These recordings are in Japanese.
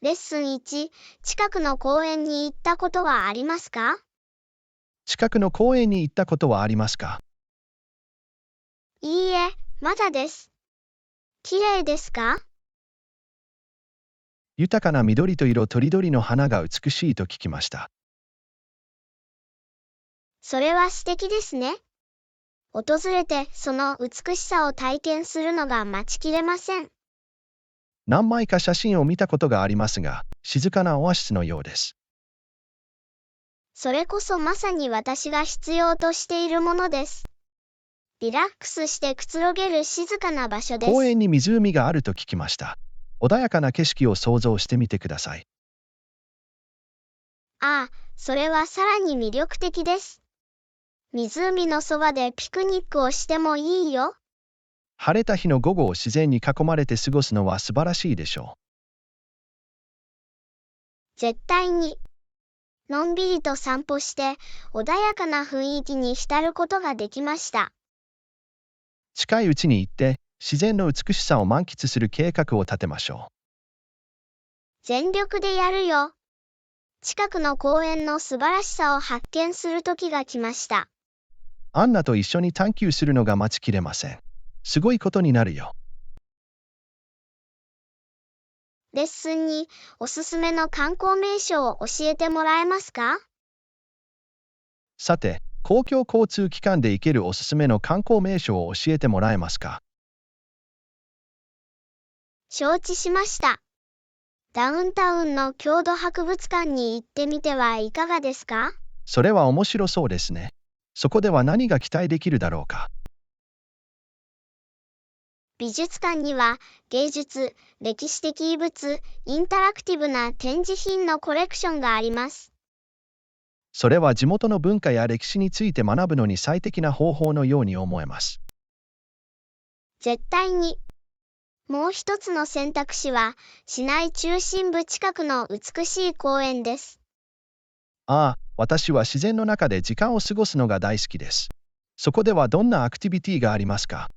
レッスン1、近くの公園に行ったことはありますか？近くの公園に行ったことはありますか？いいえ、まだです。綺麗ですか？豊かな緑と色とりどりの花が美しいと聞きました。それは素敵ですね。訪れてその美しさを体験するのが待ちきれません。何枚か写真を見たことがありますが、静かなオアシスのようです。それこそまさに私が必要としているものです。リラックスしてくつろげる静かな場所です。公園に湖があると聞きました。穏やかな景色を想像してみてください。ああ、それはさらに魅力的です。湖のそばでピクニックをしてもいいよ。晴れた日の午後を自然に囲まれて過ごすのは素晴らしいでしょ絶対に。のんびりと散歩して穏やかな雰囲気に浸ることができました。う。近いうちに行って、自然の美しさを満喫する計画を立てましょう。全力でやるよ。近くの公園の素晴らしさを発見する時が来ました。アンナと一緒に探求するのが待ちきれません。すごいことになるよ。レッスンにおすすめの観光名所を教えてもらえますか？さて、公共交通機関で行けるおすすめの観光名所を教えてもらえますか？承知しました。ダウンタウンの郷土博物館に行ってみてはいかがですか？それは面白そうですね。そこでは何が期待できるだろうか。美術館には芸術、歴史的遺物、インタラクティブな展示品のコレクションがあります。それは地元の文化や歴史について学ぶのに最適な方法のように思えます。絶対に。もう一つの選択肢は市内中心部近くの美しい公園です。ああ、私は自然の中で時間を過ごすのが大好きです。そこではどんなアクティビティがありますか？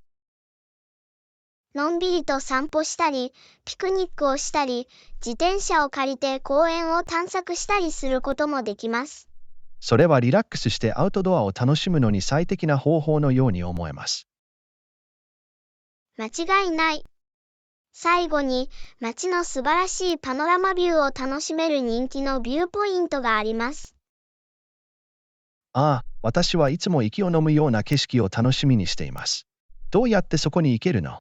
のんびりと散歩したり、ピクニックをしたり、自転車を借りて公園を探索したりすることもできます。それはリラックスしてアウトドアを楽しむのに最適な方法のように思えます。間違いない。最後に、街の素晴らしいパノラマビューを楽しめる人気のビューポイントがあります。ああ、私はいつも息を飲むような景色を楽しみにしています。どうやってそこに行けるの？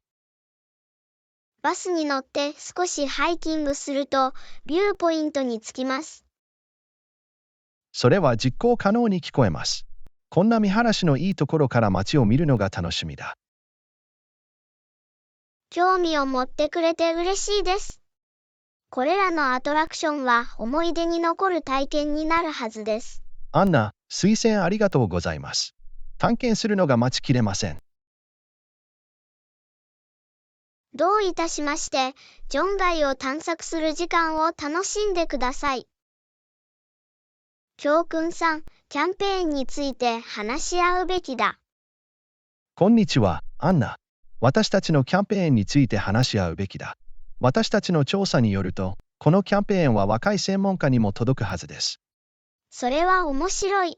バスに乗って少しハイキングすると、ビューポイントに着きます。それは実行可能に聞こえます。こんな見晴らしのいいところから街を見るのが楽しみだ。興味を持ってくれて嬉しいです。これらのアトラクションは思い出に残る体験になるはずです。アンナ、推薦ありがとうございます。探検するのが待ちきれません。どういたしまして、ジョン街を探索する時間を楽しんでください。教訓3、キャンペーンについて話し合うべきだ。こんにちは、アンナ。私たちのキャンペーンについて話し合うべきだ。私たちの調査によると、このキャンペーンは若い専門家にも届くはずです。それは面白い。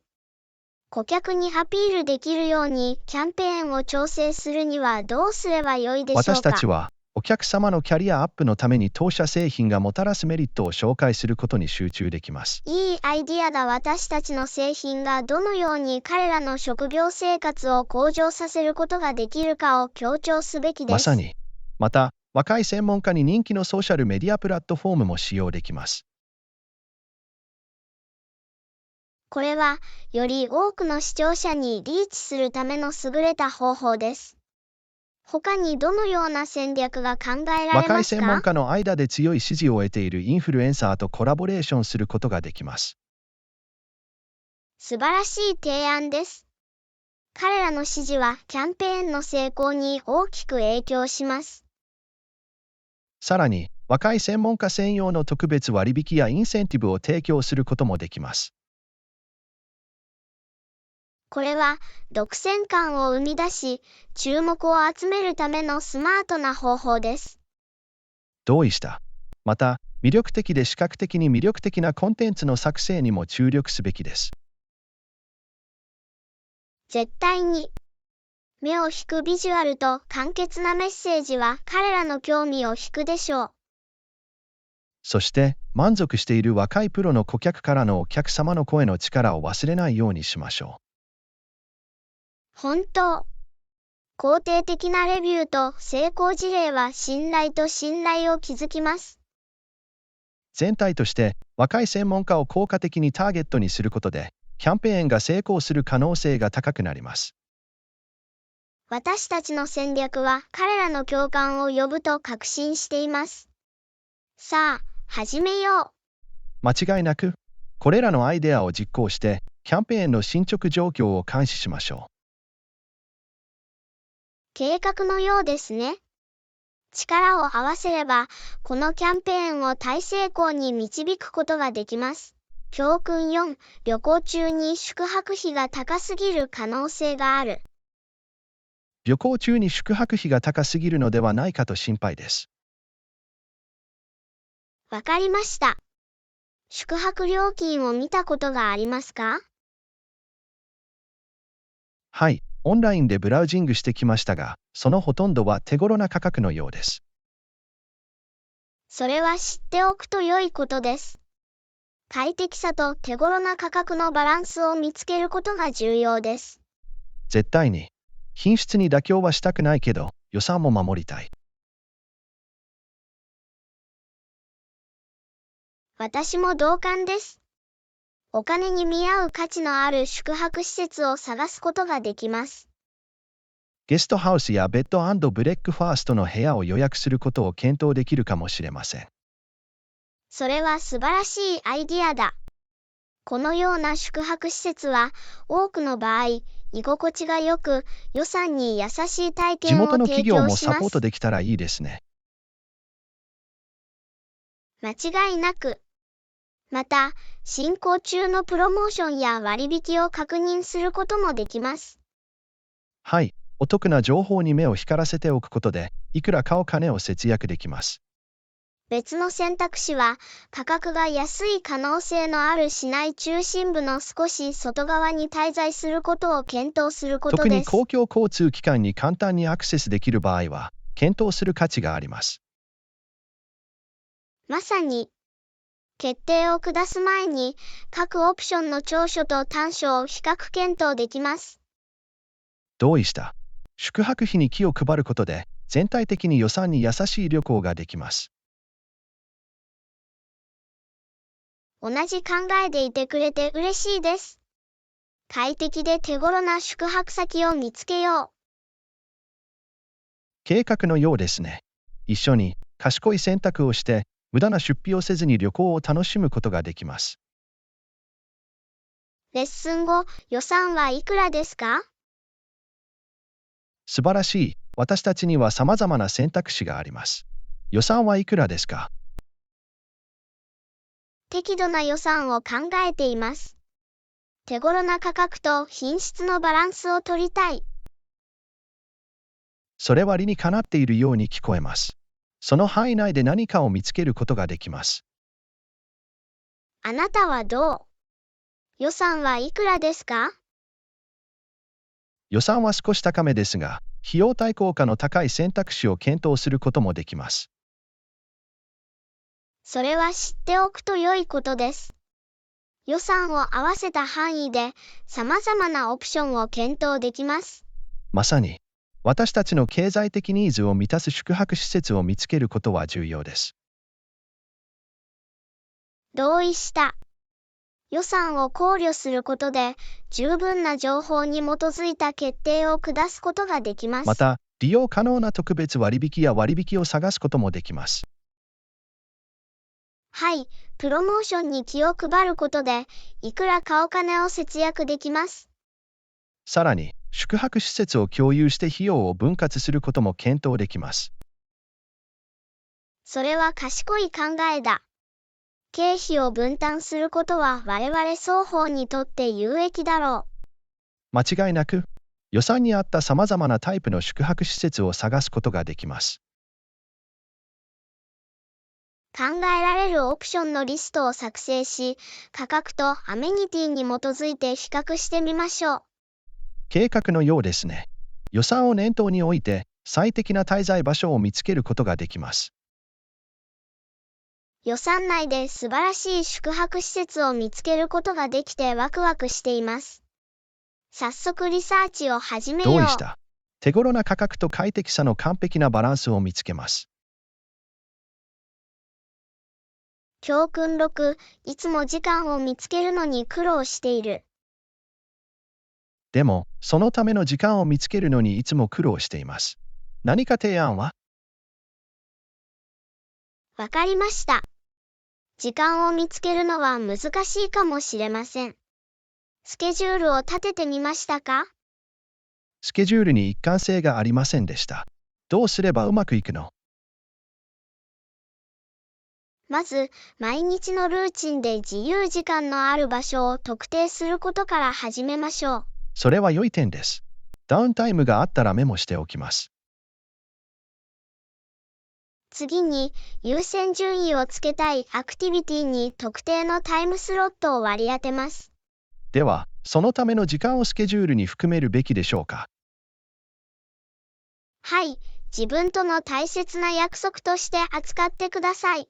顧客にアピールできるようにキャンペーンを調整するにはどうすればよいでしょうか。私たちは、お客様のキャリアアップのために当社製品がもたらすメリットを紹介することに集中できます。いいアイディアだ。私たちの製品がどのように彼らの職業生活を向上させることができるかを強調すべきです。まさに。また、若い専門家に人気のソーシャルメディアプラットフォームも使用できます。これは、より多くの視聴者にリーチするための優れた方法です。他にどのような戦略が考えられますか？若い専門家の間で強い支持を得ているインフルエンサーとコラボレーションすることができます。素晴らしい提案です。彼らの支持はキャンペーンの成功に大きく影響します。さらに、若い専門家専用の特別割引やインセンティブを提供することもできます。これは独占感を生み出し、注目を集めるためのスマートな方法です。同意した。また、魅力的で視覚的に魅力的なコンテンツの作成にも注力すべきです。絶対に。目を引くビジュアルと簡潔なメッセージは彼らの興味を引くでしょう。そして、満足している若いプロの顧客からのお客様の声の力を忘れないようにしましょ本当。肯定的なレビューと成功事例は信頼と信頼を築きます。全体として、若い専門家を効果的にターゲットにすることで、キャンペーンが成功する可能性が高くなります。私たちの戦略は彼らの共感を呼ぶと確信しています。さあ、始めよう。間違いなく、これらのアイデアを実行して、キャンペーンの進捗状況を監視しましょう。計画のようですね。力を合わせれば、このキャンペーンを大成功に導くことができます。教訓4、旅行中に宿泊費が高すぎる可能性がある。旅行中に宿泊費が高すぎるのではないかと心配です。わかりました。宿泊料金を見たことがありますか？はい、オンラインでブラウジングしてきましたが、そのほとんどは手頃な価格のようです。それは知っておくと良いことです。快適さと手頃な価格のバランスを見つけることが重要です。絶対に、品質に妥協はしたくないけど、予算も守りたい。私も同感です。お金に見合う価値のある宿泊施設を探すことができます。ゲストハウスやベッド&ブレックファーストの部屋を予約することを検討できるかもしれません。それは素晴らしいアイディアだ。このような宿泊施設は多くの場合、居心地が良く、予算に優しい体地験を元の企業提供します。もサポートできたらいいですね。間違いなく。また、進行中のプロモーションや割引を確認することもできます。はい、お得な情報に目を光らせておくことで、いくらかお金を節約できます。別の選択肢は、価格が安い可能性のある市内中心部の少し外側に滞在することを検討すること特にです。公共交通機関に簡単にアクセスできる場合は、検討する価値があります。まさに、決定を下す前に、各オプションの長所と短所を比較検討できます。同意した。宿泊費に気を配ることで、全体的に予算に優しい旅行ができます。同じ考えでいてくれて嬉しいです。快適で手頃な宿泊先を見つけよう。計画のようですね。一緒に賢い選択をして、無駄な出費をせずに旅行を楽しむことができます。レッスン後、予算はいくらですか？素晴らしい。私たちには様々な選択肢があります。予算はいくらですか？適度な予算を考えています。手頃な価格と品質のバランスを取りたい。それは理にかなっているように聞こえます。その範囲内で何かを見つけることができます。あなたはどう？予算はいくらですか？予算は少し高めですが、費用対効果の高い選択肢を検討することもできます。それは知っておくと良いことです。予算を合わせた範囲で様々なオプションを検討できます。まさに、私たちの経済的ニーズを満たす宿泊施設を見つけることは重要です。同意した。予算を考慮することで十分な情報に基づいた決定を下すことができます。また、利用可能な特別割引や割引を探すこともできます。はい、プロモーションに気を配ることで、いくらかお金を節約できます。さらに、宿泊施設を共有して費用を分割することも検討できます。それは賢い考えだ。経費を分担することは我々双方にとって有益だろ間違いなく、予算に合った様々なタイプの宿泊施設を探すことができます。考えられるオプションのリストを作成し、価格とアメニティに基づいて比較してみましょう。計画のようですね。予算を念頭に置いて、最適な滞在場所を見つけることができます。予算内で素晴らしい宿泊施設を見つけることができてワクワクしています。早速リサーチを始めよう。同意した。手頃な価格と快適さの完璧なバランスを見つけます。教訓6、いつも時間を見つけるのに苦労している。でも、そのための時間を見つけるのにいつも苦労しています。何か提案は？わかりました。時間を見つけるのは難しいかもしれません。スケジュールを立ててみましたか？スケジュールに一貫性がありませんでした。どうすればうまくいくの？まず、毎日のルーチンで自由時間のある場所を特定することから始めましょう。それは良い点です。ダウンタイムがあったらメモしておきます。次に、優先順位をつけたいアクティビティに特定のタイムスロットを割り当てます。では、そのための時間をスケジュールに含めるべきでしょうか？はい、自分との大切な約束として扱ってください。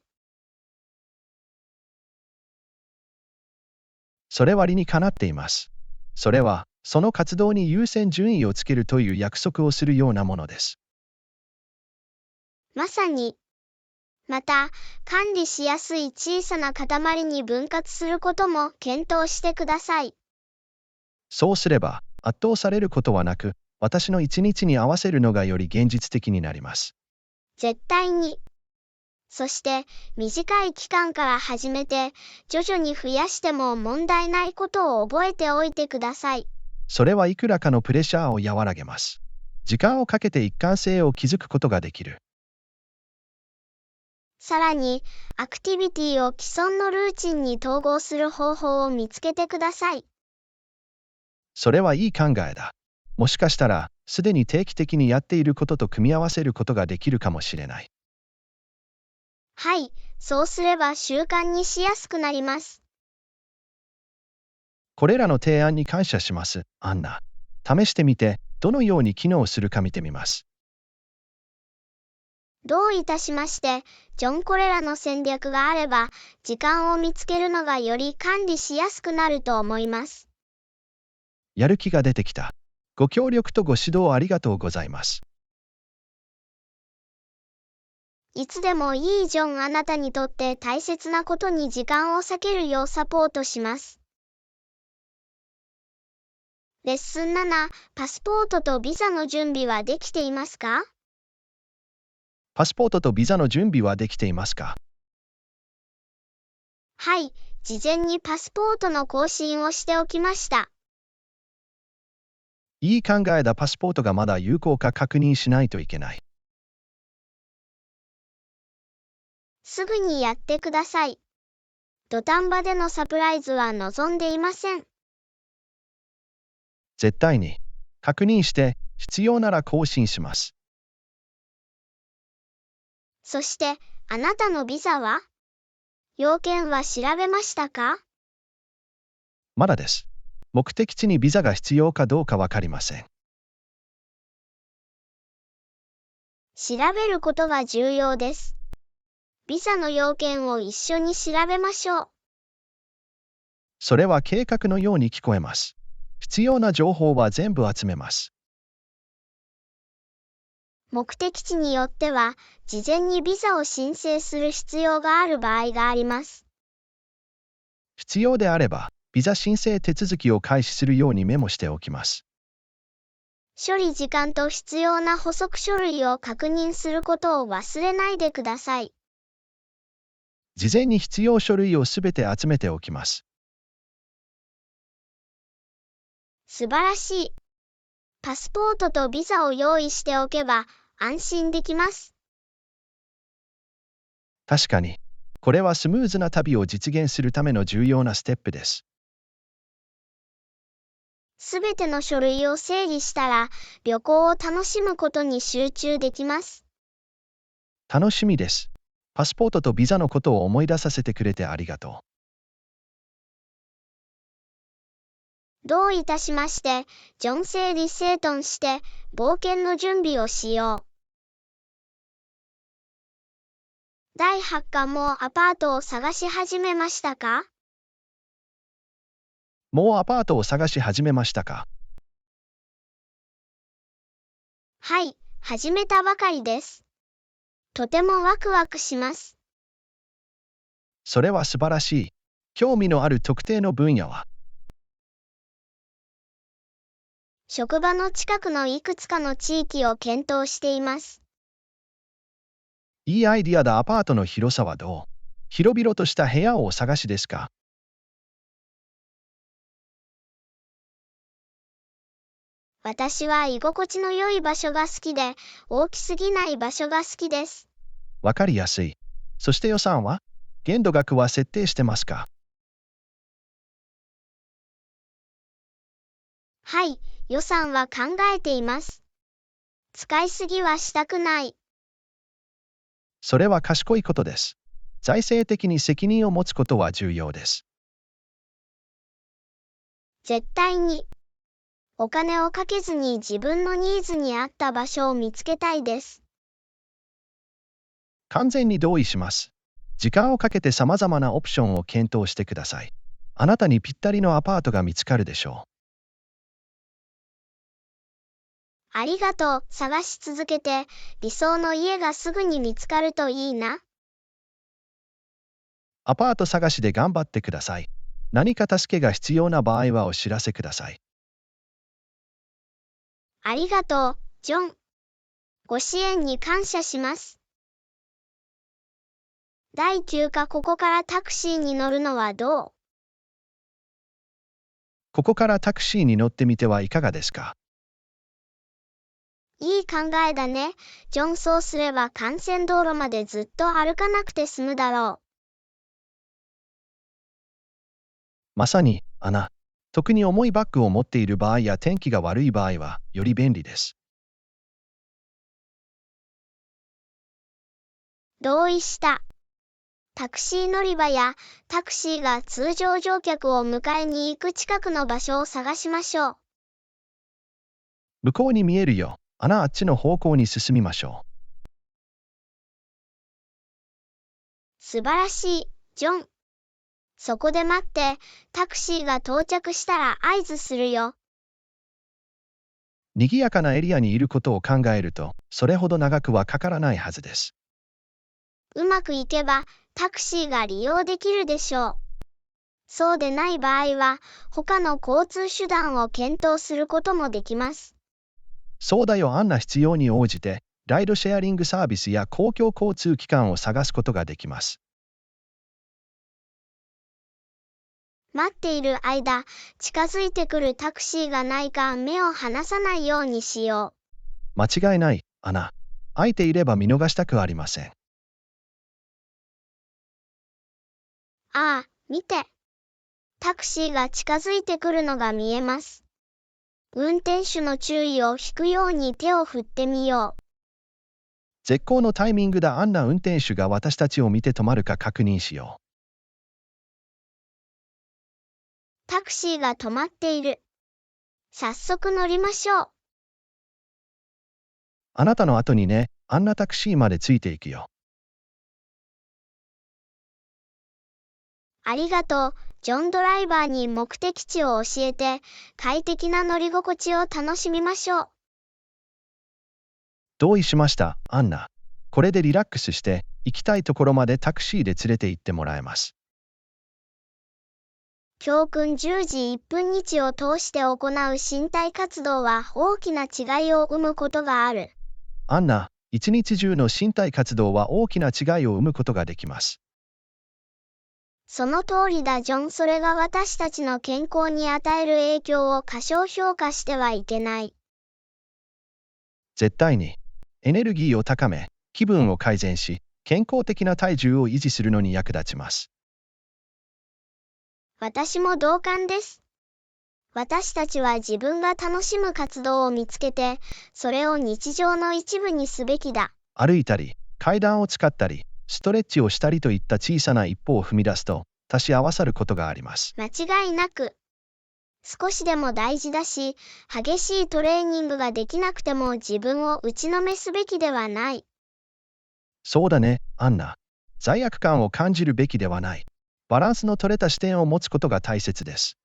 それは理にかなっています。それは、その活動に優先順位をつけるという約束をするようなものです。まさに。また、管理しやすい小さな塊に分割することも検討してください。そうすれば、圧倒されることはなく、私の一日に合わせるのがより現実的になります。絶対に。そして、短い期間から始めて、徐々に増やしても問題ないことを覚えておいてください。それはいくらかのプレッシャーを和らげます。時間をかけて一貫性を築くことができる。さらに、アクティビティを既存のルーチンに統合する方法を見つけてください。それはいい考えだ。もしかしたら、すでに定期的にやっていることと組み合わせることができるかもしれない。はい、そうすれば習慣にしやすくなります。これらの提案に感謝します、アンナ。試してみて、どのように機能するか見てみます。どういたしまして、ジョン・これらの戦略があれば、時間を見つけるのがより管理しやすくなると思います。やる気が出てきた。ご協力とご指導ありがとうございます。いつでもいいジョン、あなたにとって大切なことに時間を割けるようサポートします。レッスン7、パスポートとビザの準備はできていますか？パスポートとビザの準備はできていますか？はい、事前にパスポートの更新をしておきました。いい考えだ。パスポートがまだ有効か確認しないといけない。すぐにやってください。土壇場でのサプライズは望んでいません。絶対に。確認して、必要なら更新します。そして、あなたのビザは？要件は調べましたか？まだです。目的地にビザが必要かどうかわかりません。調べることが重要です。ビザの要件を一緒に調べましょう。それは計画のように聞こえます。必要な情報は全部集めます。目的地によっては、事前にビザを申請する必要がある場合があります。必要であれば、ビザ申請手続きを開始するようにメモしておきます。処理時間と必要な補足書類を確認することを忘れないでください。事前に必要書類をすべて集めておきます。素晴らしい。パスポートとビザを用意しておけば安心できます。確かに、これはスムーズな旅を実現するための重要なステップです。すべての書類を整理したら、旅行を楽しむことに集中できます。楽しみです。パスポートとビザのことを思い出させてくれてありがとどういたしまして、ジョン整理整頓して、冒険の準備をしよう。第8課もアパートを探し始めましたか？う。もうアパートを探し始めましたか？はい、始めたばかりです。とてもワクワクします。それは素晴らしい。興味のある特定の分野は？職場の近くのいくつかの地域を検討しています。いいアイディアだ。アパートの広さはどう？広々とした部屋をお探しですか？私は居心地の良い場所が好きで、大きすぎない場所が好きです。わかりやすい。そして予算は？限度額は設定してますか？はい、予算は考えています。使いすぎはしたくない。それは賢いことです。財政的に責任を持つことは重要です。絶対に。お金をかけずに自分のニーズに合った場所を見つけたいです。完全に同意します。時間をかけて様々なオプションを検討してください。あなたにぴったりのアパートが見つかるでしょう。ありがとう。探し続けて、理想の家がすぐに見つかるといいな。アパート探しで頑張ってください。何か助けが必要な場合はお知らせください。ありがとう、ジョン。ご支援に感謝します。第9課、ここからタクシーに乗るのはどう？ここからタクシーに乗ってみてはいかがですか？いい考えだね。ジョン、そうすれば幹線道路までずっと歩かなくて済むだろう。まさに、アナ。特に重いバッグを持っている場合や天気が悪い場合はより便利です。同意した。タクシー乗り場やタクシーが通常乗客を迎えに行く近くの場所を探しましょう。向こうに見えるよ。アナ、あっちの方向に進みましょう。素晴らしい、ジョン。そこで待って、タクシーが到着したら合図するよ。賑やかなエリアにいることを考えると、それほど長くはかからないはずです。うまくいけば、タクシーが利用できるでしょう。そうでない場合は、他の交通手段を検討することもできます。そうだよ。アンナ、必要に応じて、ライドシェアリングサービスや公共交通機関を探すことができます。待っている間、近づいてくるタクシーがないか目を離さないようにしよう。間違いない、アナ。空いていれば見逃したくありません。ああ、見て。タクシーが近づいてくるのが見えます。運転手の注意を引くように手を振ってみよう。絶好のタイミングだ。アンナ、運転手が私たちを見て止まるか確認しよう。タクシーが止まっている。早速乗りましょう。あなたの後にね。アンナ、タクシーまでついていくよ。ありがとう、ジョン。ドライバーに目的地を教えて、快適な乗り心地を楽しみましょう。同意しました、アンナ。これでリラックスして、行きたいところまでタクシーで連れて行ってもらえます。教訓10時1分日を通して行う身体活動は大きな違いを生むことがある。アンナ、一日中の身体活動は大きな違いを生むことができます。その通りだ、ジョン。それが私たちの健康に与える影響を過小評価してはいけない。絶対に。エネルギーを高め、気分を改善し、健康的な体重を維持するのに役立ちます。私も同感です。私たちは自分が楽しむ活動を見つけて、それを日常の一部にすべきだ。歩いたり、階段を使ったり、ストレッチをしたりといった小さな一歩を踏み出すと、足し合わさることがあります。間違いなく。少しでも大事だし、激しいトレーニングができなくても自分を打ちのめすべきではない。そうだね、アンナ。罪悪感を感じるべきではない。バランスの取れた視点を持つことが大切です。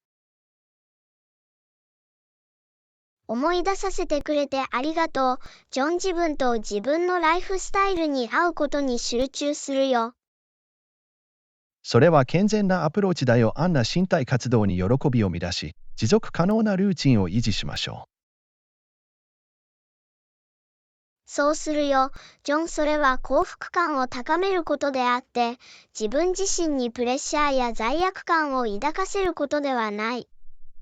思い出させてくれてありがとう。ジョン、自分と自分のライフスタイルに合うことに集中するよ。それは健全なアプローチだよ。アンナ。身体活動に喜びを乱し、持続可能なルーチンを維持しましょう。そうするよ、ジョン。それは幸福感を高めることであって、自分自身にプレッシャーや罪悪感を抱かせることではない。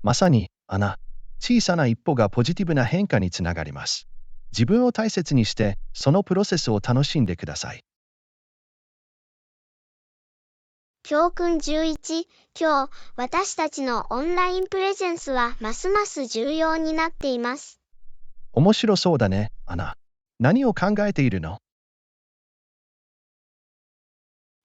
まさに、アナ。小さな一歩がポジティブな変化につながります。自分を大切にして、そのプロセスを楽しんでください。教訓11、今日、私たちのオンラインプレゼンスはますます重要になっています。面白そうだね、アナ。何を考えているの？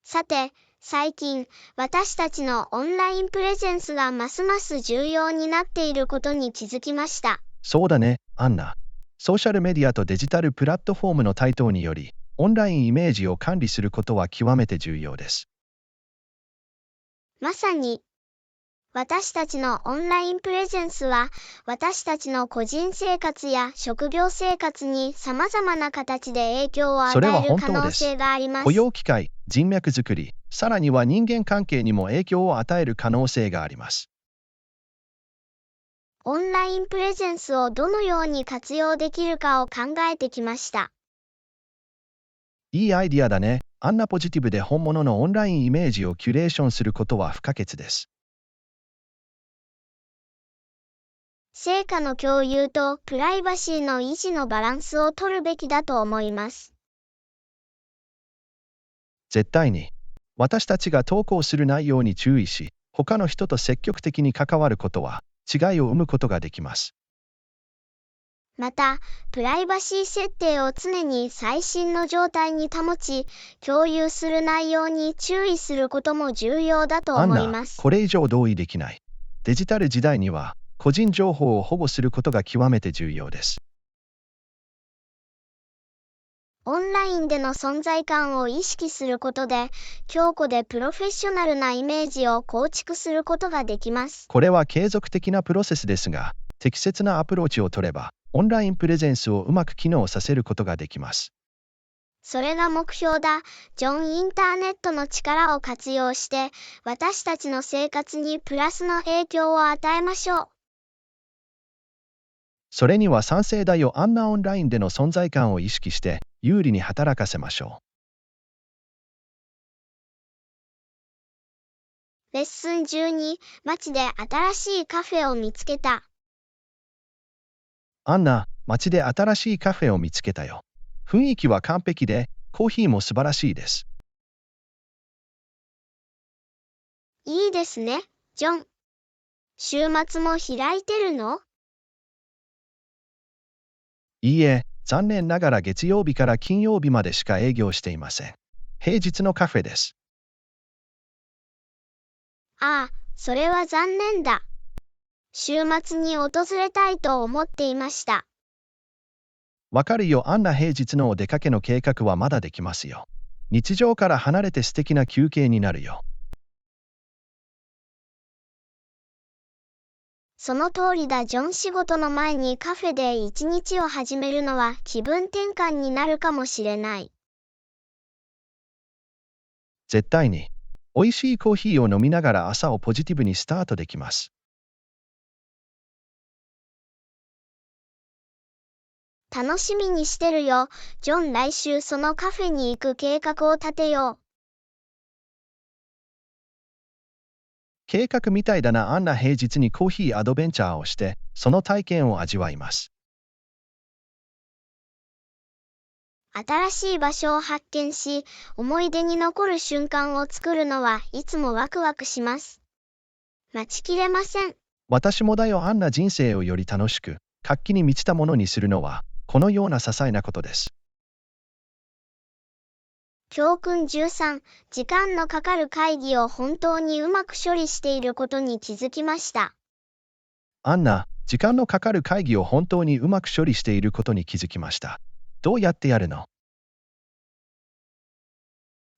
さて、最近、私たちのオンラインプレゼンスがますます重要になっていることに気づきました。そうだね、アンナ。ソーシャルメディアとデジタルプラットフォームの台頭により、オンラインイメージを管理することは極めて重要です。まさに、私たちのオンラインプレゼンスは、私たちの個人生活や職業生活に様々な形で影響を与それはえる可能本当です。性があります。雇用機会、人脈作り、さらには人間関係にも影響を与える可能性があります。オンラインプレゼンスをどのように活用できるかを考えてきました。いいアイディアだね。アンナ。ポジティブで本物のオンラインイメージをキュレーションすることは不可欠です。成果の共有とプライバシーの維持のバランスを取るべきだと思います。絶対に。私たちが投稿する内容に注意し、他の人と積極的に関わることは、違いを生むことができます。また、プライバシー設定を常に最新の状態に保ち、共有する内容に注意することも重要だとアンナ。思います。これ以上同意できない。デジタル時代には、個人情報を保護することが極めて重要です。オンラインでの存在感を意識することで、強固でプロフェッショナルなイメージを構築することができます。これは継続的なプロセスですが、適切なアプローチを取れば、オンラインプレゼンスをうまく機能させることができます。それが目標だ。ジョン。インターネットの力を活用して、私たちの生活にプラスの影響を与えましょう。それには賛成だよ。アンナ。オンラインでの存在感を意識して、有利に働かせましょレッスン12、街で新しいカフェを見つけた。う。アンナ。街で新しいカフェを見つけたよ。雰囲気は完璧で、コーヒーも素晴らしいです。いいですね、ジョン。週末も開いてるの？いいえ、残念ながら月曜日から金曜日までしか営業していません。平日のカフェです。ああ、それは残念だ。週末に訪れたいと思っていました。わかるよ。アンナ。平日のお出かけの計画はまだできますよ。日常から離れて素敵な休憩になるよ。その通りだ、ジョン。仕事の前にカフェで一日を始めるのは気分転換になるかもしれない。絶対に。美味しいコーヒーを飲みながら朝をポジティブにスタートできます。楽しみにしてるよ、ジョン。来週そのカフェに行く計画を立てよう。計画みたいだな。アンナ。平日にコーヒーアドベンチャーをして、その体験を味わいます。新しい場所を発見し、思い出に残る瞬間を作るのはいつもワクワクします。待ちきれません。私もだよ。アンナ。人生をより楽しく、活気に満ちたものにするのは、このような些細なことです。教訓13、時間のかかる会議を本当にうまく処理していることに気づきました。アンナ、時間のかかる会議を本当にうまく処理していることに気づきました。どうやってやるの？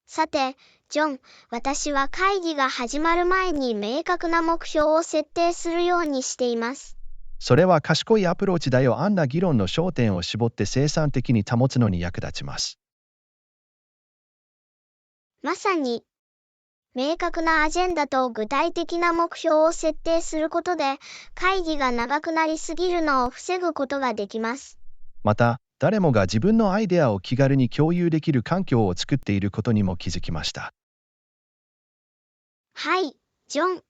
さて、ジョン、私は会議が始まる前に明確な目標を設定するようにしています。それは賢いアプローチだよ。アンナ、議論の焦点を絞って生産的に保つのに役立ちます。まさに、明確なアジェンダと具体的な目標を設定することで、会議が長くなりすぎるのを防ぐことができます。また、誰もが自分のアイデアを気軽に共有できる環境を作っていることにも気づきました。はい、ジョン。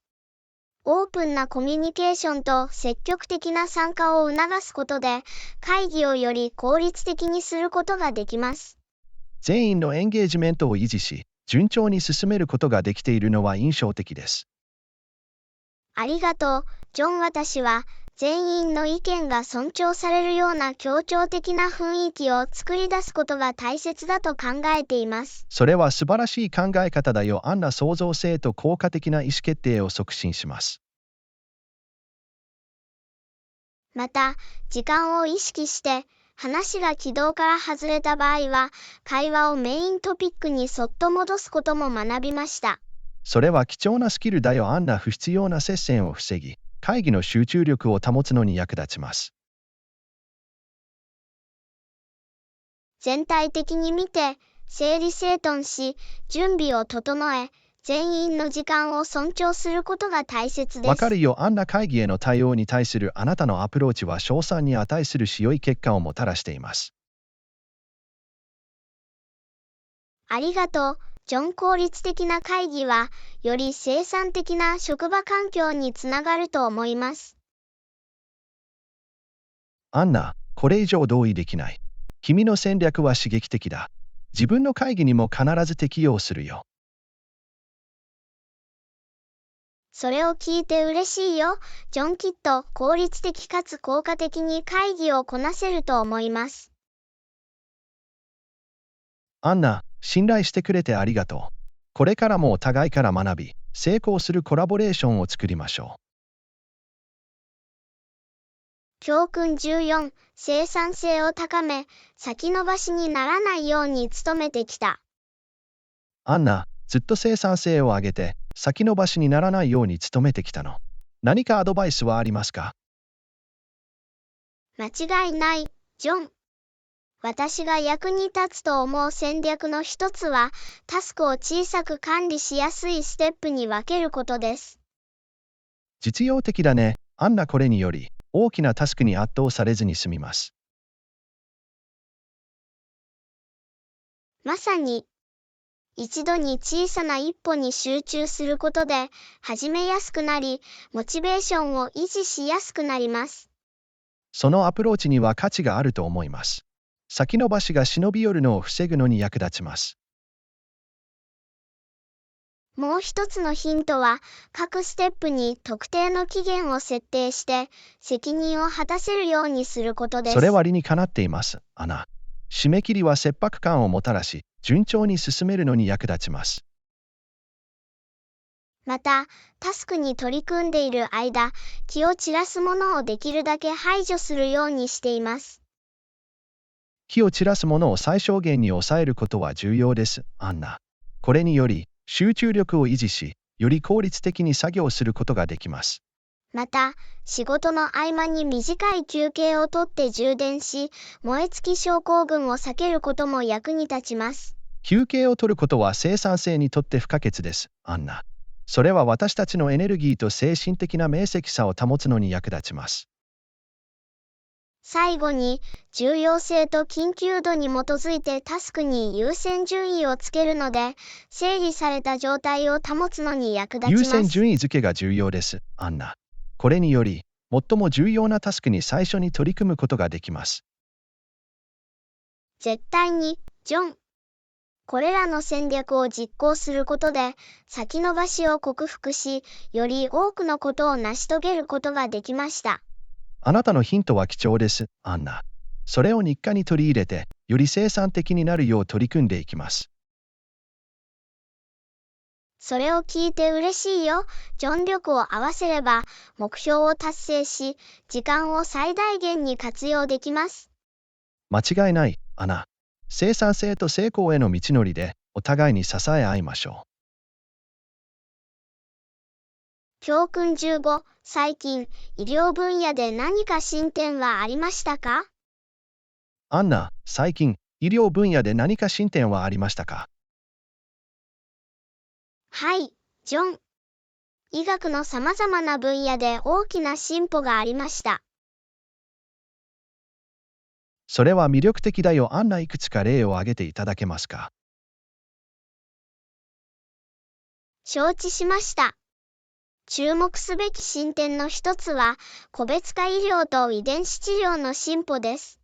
オープンなコミュニケーションと積極的な参加を促すことで、会議をより効率的にすることができます。全員のエンゲージメントを維持し、順調に進めることができているのは印象的です。ありがとう、ジョン。私は、全員の意見が尊重されるような協調的な雰囲気を作り出すことが大切だと考えています。それは素晴らしい考え方だよ。アンナ、創造性と効果的な意思決定を促進します。また、時間を意識して、話が軌道から外れた場合は、会話をメイントピックにそっと戻すことも学びました。それは貴重なスキルだよ。アンナ、不必要な接戦を防ぎ、会議の集中力を保つのに役立ちます。全体的に見て、整理整頓し、準備を整え、全員の時間を尊重することが大切です。わかるよ。アンナ、会議への対応に対するあなたのアプローチは賞賛に値するし、良い結果をもたらしています。ありがとう、ジョン。効率的な会議は、より生産的な職場環境につながると思います。アンナ、これ以上同意できない。君の戦略は刺激的だ。自分の会議にも必ず適用するよ。それを聞いて嬉しいよ、ジョン。きっと効率的かつ効果的に会議をこなせると思います。アンナ、信頼してくれてありがとう。これからもお互いから学び、成功するコラボレーションを作りましょう。教訓14、生産性を高め、先延ばしにならないように努めてきた。アンナ、ずっと生産性を上げて、先延ばしにならないように努めてきたの。何かアドバイスはありますか？間違いない、ジョン。私が役に立つと思う戦略の一つは、タスクを小さく管理しやすいステップに分けることです。実用的だね。アンナ、これにより、大きなタスクに圧倒されずに済みます。まさに、一度に小さな一歩に集中することで、始めやすくなり、モチベーションを維持しやすくなります。そのアプローチには価値があると思います。先延ばしが忍び寄るのを防ぐのに役立ちます。もう一つのヒントは、各ステップに特定の期限を設定して、責任を果たせるようにすることです。それは理にかなっています、アナ。締め切りは切迫感をもたらし、順調に進めるのに役立ちます。また、タスクに取り組んでいる間、気を散らすものをできるだけ排除するようにしています。気を散らすものを最小限に抑えることは重要です、アンナ。これにより、集中力を維持し、より効率的に作業することができます。また、仕事の合間に短い休憩をとって充電し、燃え尽き症候群を避けることも役に立ちます。休憩を取ることは生産性にとって不可欠です、アンナ。それは私たちのエネルギーと精神的な明晰さを保つのに役立ちます。最後に、重要性と緊急度に基づいてタスクに優先順位をつけるので、整理された状態を保つのに役立ちます。優先順位付けが重要です、アンナ。これにより、最も重要なタスクに最初に取り組むことができます。絶対に、ジョン。これらの戦略を実行することで、先延ばしを克服し、より多くのことを成し遂げることができました。あなたのヒントは貴重です、アンナ。それを日課に取り入れて、より生産的になるよう取り組んでいきます。それを聞いて嬉しいよ。全力を合わせれば、目標を達成し、時間を最大限に活用できます。間違いない、アナ。生産性と成功への道のりで、お互いに支え合いましょう。教訓15、最近、医療分野で何か進展はありましたか？アンナ、最近、医療分野で何か進展はありましたか？はい、ジョン。医学の様々な分野で大きな進歩がありました。それは魅力的だよ。アンナ、いくつか例を挙げていただけますか？承知しました。注目すべき進展の一つは、個別化医療と遺伝子治療の進歩です。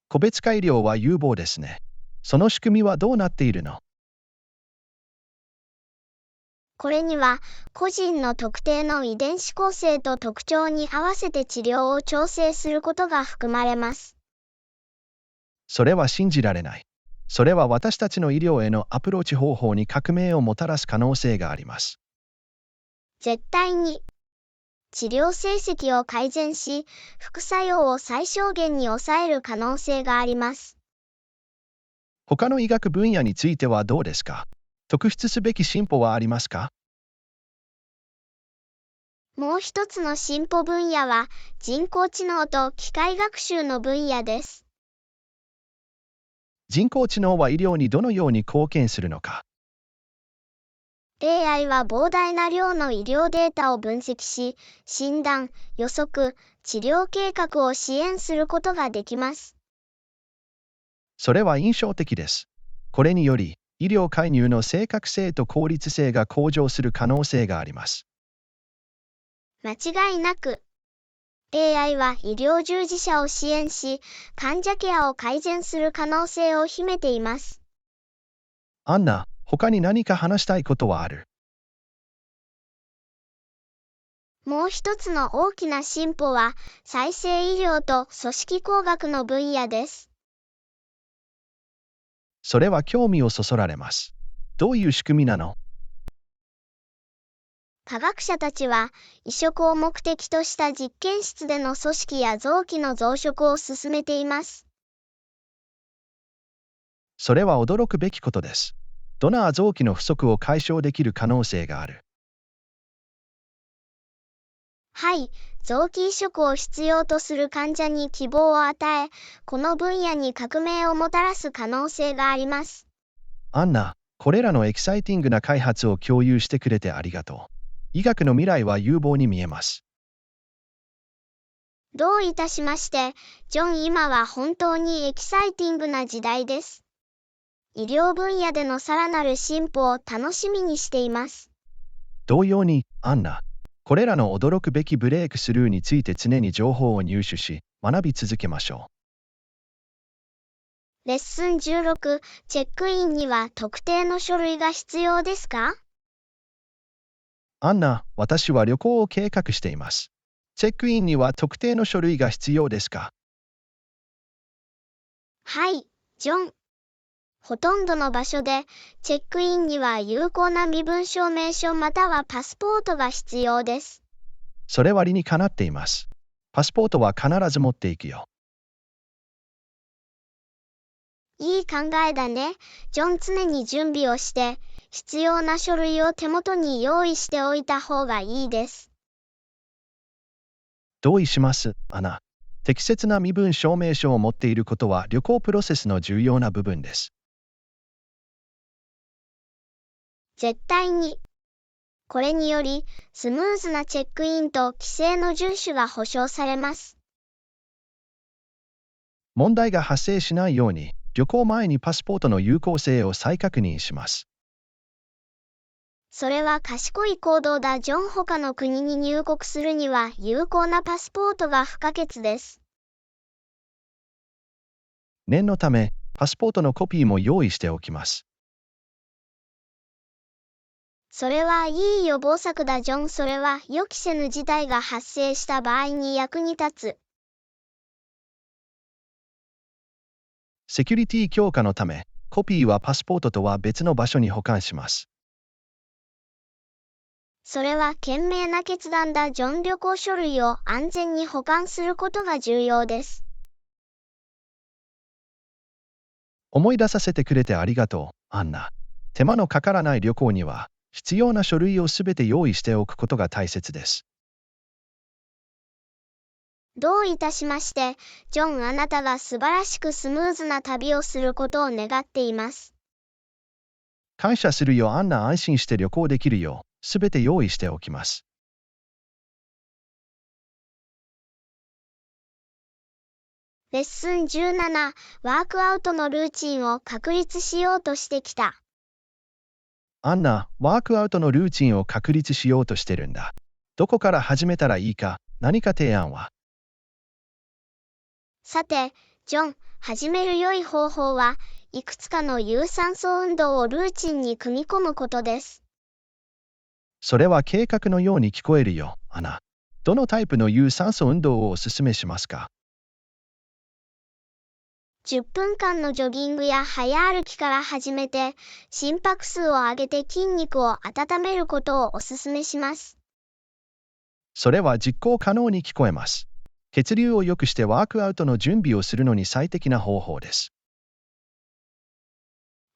個別化医療は有望ですね。その仕組みはどうなっているの？これには、個人の特定の遺伝子構成と特徴に合わせて治療を調整することが含まれます。それは信じられない。それは私たちの医療へのアプローチ方法に革命をもたらす可能性があります。絶対に。治療成績を改善し、副作用を最小限に抑える可能性があります。他の医学分野についてはどうですか？特筆すべき進歩はありますか？もう一つの進歩分野は、人工知能と機械学習の分野です。人工知能は医療にどのように貢献するのか？ AI は膨大な量の医療データを分析し、診断、予測、治療計画を支援することができます。それは印象的です。これにより、医療介入の正確性と効率性が向上する可能性があります。間違いなく、AI は医療従事者を支援し、患者ケアを改善する可能性を秘めています。アンナ、他に何か話したいことはある？もう一つの大きな進歩は、再生医療と組織工学の分野です。それは興味をそそられます。どういう仕組みなの？科学者たちは、移植を目的とした実験室での組織や臓器の増殖を進めています。それは驚くべきことです。ドナー臓器の不足を解消できる可能性がある。はい、臓器移植を必要とする患者に希望を与え、この分野に革命をもたらす可能性があります。アンナ、これらのエキサイティングな開発を共有してくれてありがとう。医学の未来は有望に見えます。どういたしまして、ジョン。今は本当にエキサイティングな時代です。医療分野でのさらなる進歩を楽しみにしています。同様に、アンナ、これらの驚くべきブレイクスルーについて常に情報を入手し、学び続けましょレッスン16、チェックインには特定の書類が必要ですか？う。アンナ、私は旅行を計画しています。チェックインには特定の書類が必要ですか？はい、ジョン。ほとんどの場所で、チェックインには有効な身分証明書またはパスポートが必要です。それは理にかなっています。パスポートは必ず持っていくよ。いい考えだね。ジョン。常に準備をして、必要な書類を手元に用意しておいた方がいいです。同意します、アナ。適切な身分証明書を持っていることは旅行プロセスの重要な部分です。絶対に。これにより、スムーズなチェックインと規制の遵守が保証されます。問題が発生しないように、旅行前にパスポートの有効性を再確認します。それは賢い行動だ。ジョン。他の国に入国するには有効なパスポートが不可欠です。念のため、パスポートのコピーも用意しておきます。それはいい予防策だ。ジョン。それは予期せぬ事態が発生した場合に役に立つ。セキュリティ強化のため、コピーはパスポートとは別の場所に保管します。それは賢明な決断だ。ジョン。旅行書類を安全に保管することが重要です。思い出させてくれてありがとう、アンナ。手間のかからない旅行には、必要な書類をすべて用意しておくことが大切です。どういたしまして、ジョン。あなたが素晴らしくスムーズな旅をすることを願っています。感謝するよ、アンナ。安心して旅行できるよう、すべて用意しておきます。レッスン17、ワークアウトのルーチンを確立しようとしてきた。アンナ、ワークアウトのルーチンを確立しようとしてるんだ。どこから始めたらいいか、何か提案は？さて、ジョン。始める良い方法は、いくつかの有酸素運動をルーチンに組み込むことです。それは計画のように聞こえるよ、アナ。どのタイプの有酸素運動をおすすめしますか？10分間のジョギングや早歩きから始めて、心拍数を上げて筋肉を温めることをおすすめします。それは実行可能に聞こえます。血流を良くしてワークアウトの準備をするのに最適な方法です。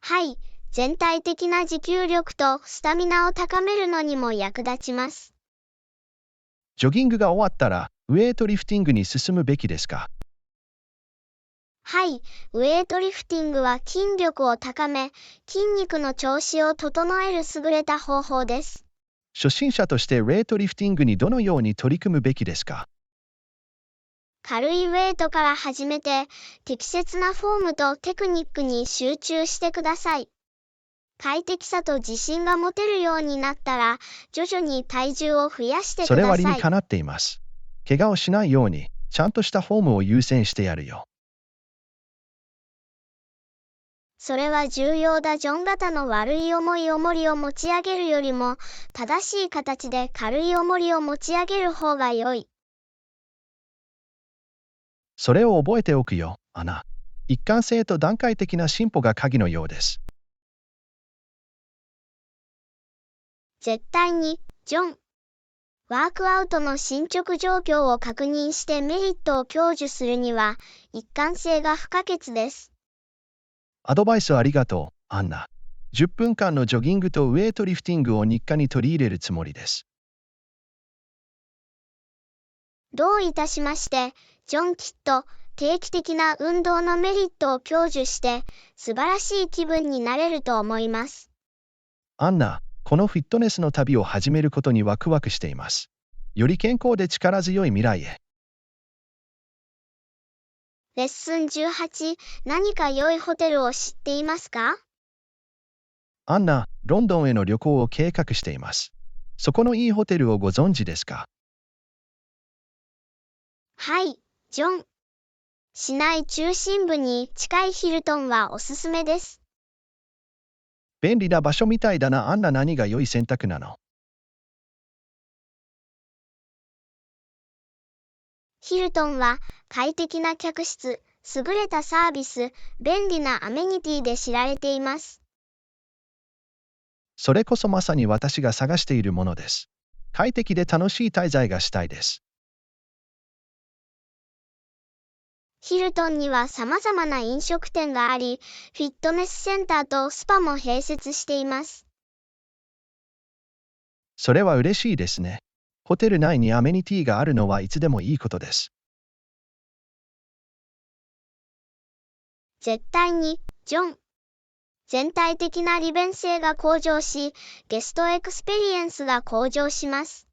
はい、全体的な持久力とスタミナを高めるのにも役立ちます。ジョギングが終わったら、ウェイトリフティングに進むべきですか？はい、ウェイトリフティングは筋力を高め、筋肉の調子を整える優れた方法です。初心者としてウェイトリフティングにどのように取り組むべきですか？軽いウェイトから始めて、適切なフォームとテクニックに集中してください。快適さと自信が持てるようになったら、徐々に体重を増やしてくそれださい。は理にかなっています。怪我をしないように、ちゃんとしたフォームを優先してやるよ。それは重要だ。ジョン。型の悪い重りを持ち上げるよりも、正しい形で軽い重りを持ち上げる方が良い。それを覚えておくよ、アナ。一貫性と段階的な進歩が鍵のようです。絶対に、ジョン。ワークアウトの進捗状況を確認してメリットを享受するには、一貫性が不可欠です。アドバイスありがとう、アンナ。10分間のジョギングとウェイトリフティングを日課に取り入れるつもりです。どういたしまして、ジョン。きっと、定期的な運動のメリットを享受して、素晴らしい気分になれると思います。アンナ、このフィットネスの旅を始めることにワクワクしています。より健康で力強い未来へ。レッスン18、何か良いホテルを知っていますか？アンナ、ロンドンへの旅行を計画しています。そこのいいホテルをご存知ですか？はい、ジョン。市内中心部に近いヒルトンはおすすめです。便利な場所みたいだな。アンナ、何が良い選択なの？ヒルトンは快適な客室、優れたサービス、便利なアメニティで知られています。それこそまさに私が探しているものです。快適で楽しい滞在がしたいです。ヒルトンには様々な飲食店があり、フィットネスセンターとスパも併設しています。それは嬉しいですね。ホテル内にアメニティがあるのはいつでもいいことです。絶対に、ジョン。全体的な利便性が向上し、ゲストエクスペリエンスが向上します。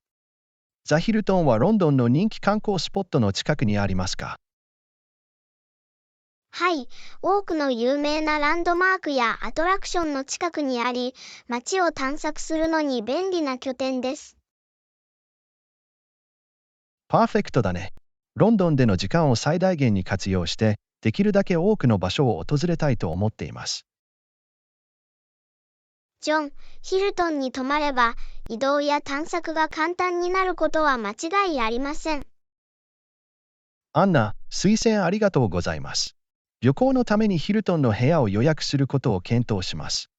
ザ・ヒルトンはロンドンの人気観光スポットの近くにありますか？はい、多くの有名なランドマークやアトラクションの近くにあり、街を探索するのに便利な拠点です。パーフェクトだね。ロンドンでの時間を最大限に活用して、できるだけ多くの場所を訪れたいと思っています。ジョン。ヒルトンに泊まれば、移動や探索が簡単になることは間違いありません。アンナ、推薦ありがとうございます。旅行のためにヒルトンの部屋を予約することを検討します。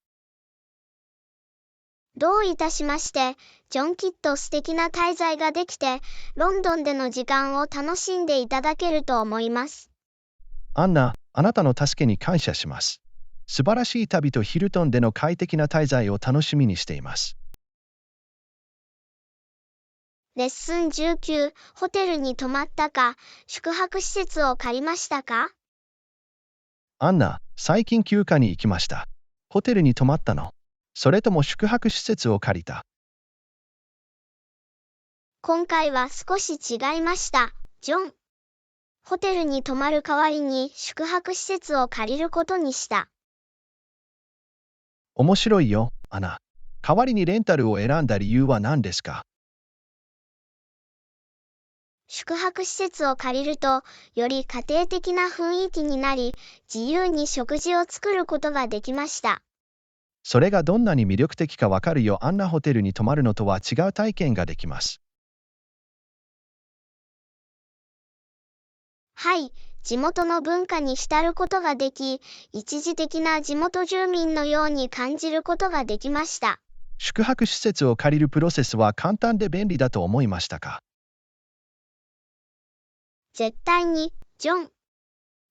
どういたしまして、ジョンきっと素敵な滞在ができて、ロンドンでの時間を楽しんでいただけると思います。アンナ、あなたの助けに感謝します。素晴らしい旅とヒルトンでの快適な滞在を楽しみにしています。レッスン19、ホテルに泊まったか、宿泊施設を借りましたか？アンナ、最近休暇に行きました。ホテルに泊まったの？それとも宿泊施設を借りた？今回は少し違いました、ジョン。ホテルに泊まる代わりに宿泊施設を借りることにした。面白いよ、アナ。代わりにレンタルを選んだ理由は何ですか？宿泊施設を借りると、より家庭的な雰囲気になり、自由に食事を作ることができました。それがどんなに魅力的かわかるよ。あんなホテルに泊まるのとは違う体験ができます。はい、地元の文化に浸ることができ、一時的な地元住民のように感じることができました。宿泊施設を借りるプロセスは簡単で便利だと思いましたか？絶対に、ジョン。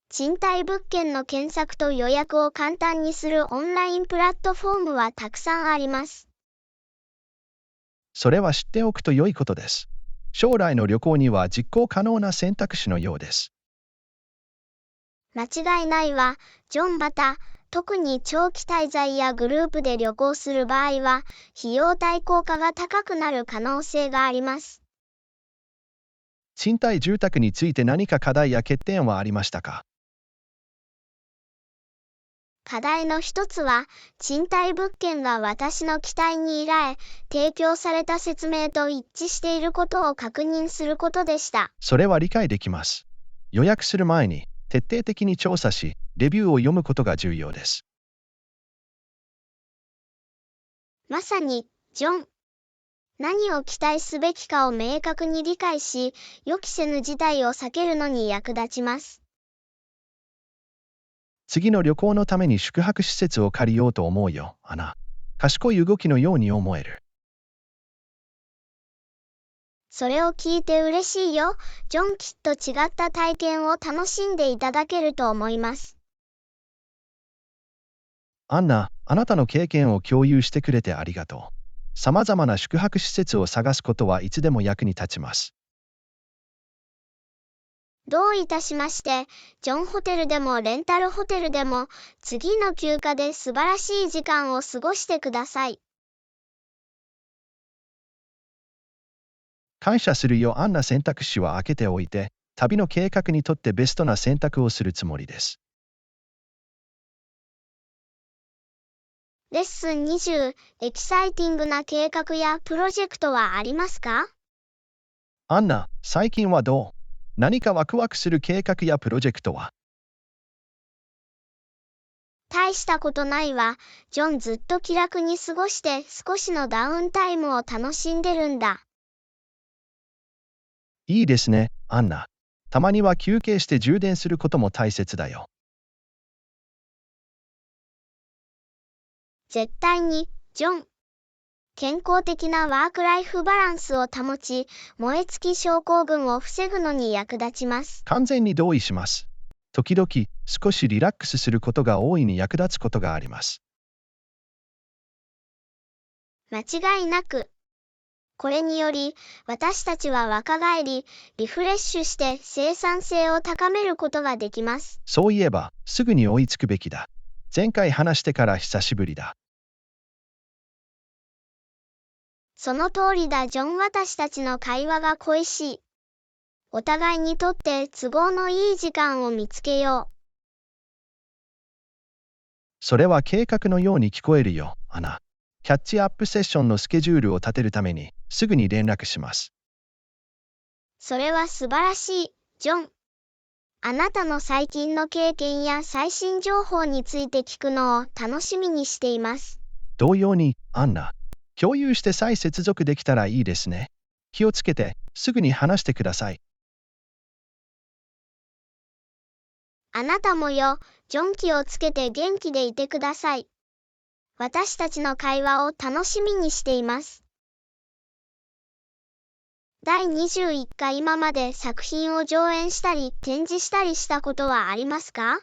賃貸物件の検索と予約を簡単にするオンラインプラットフォームはたくさんあります。それは知っておくと良いことです。将来の旅行には実行可能な選択肢のようです。間違いないわ、ジョン。また、特に長期滞在やグループで旅行する場合は、費用対効果が高くなる可能性があります。賃貸住宅について何か課題や欠点はありましたか？課題の一つは、賃貸物件が私の期待に依頼、提供された説明と一致していることを確認することでした。それは理解できます。予約する前に徹底的に調査し、レビューを読むことが重要です。まさに、ジョン。何を期待すべきかを明確に理解し、予期せぬ事態を避けるのに役立ちます。次の旅行のために宿泊施設を借りようと思うよ、アナ。賢い動きのように思える。それを聞いて嬉しいよ、ジョン。きっと違った体験を楽しんでいただけると思います。アンナ、あなたの経験を共有してくれてありがとう。さまざまな宿泊施設を探すことはいつでも役に立ちます。どういたしまして、ジョン。ホテルでもレンタルホテルでも、次の休暇で素晴らしい時間を過ごしてください。感謝するよ、アンナ。選択肢は開けておいて、旅の計画にとってベストな選択をするつもりです。レッスン20、エキサイティングな計画やプロジェクトはありますか？アンナ、最近はどう？何かワクワクする計画やプロジェクトは？大したことないわ、ジョン。ずっと気楽に過ごして少しのダウンタイムを楽しんでるんだ。いいですね、アンナ。たまには休憩して充電することも大切だよ。絶対に、ジョン。健康的なワークライフバランスを保ち、燃え尽き症候群を防ぐのに役立ちます。完全に同意します。時々、少しリラックスすることが大いに役立つことがあります。間違いなく。これにより、私たちは若返り、リフレッシュして生産性を高めることができます。そういえば、すぐに追いつくべきだ。前回話してから久しぶりだ。その通りだ、ジョン。私たちの会話が恋しい。お互いにとって都合のいい時間を見つけよう。それは計画のように聞こえるよ、アナ。キャッチアップセッションのスケジュールを立てるために、すぐに連絡します。それは素晴らしい、ジョン。あなたの最近の経験や最新情報について聞くのを楽しみにしています。同様に、アンナ。共有して再接続できたらいいですね。気をつけて、すぐに話してください。あなたもよ、ジョン気をつけて元気でいてください。私たちの会話を楽しみにしています。第21回今まで作品を上演したり展示したりしたことはありますか？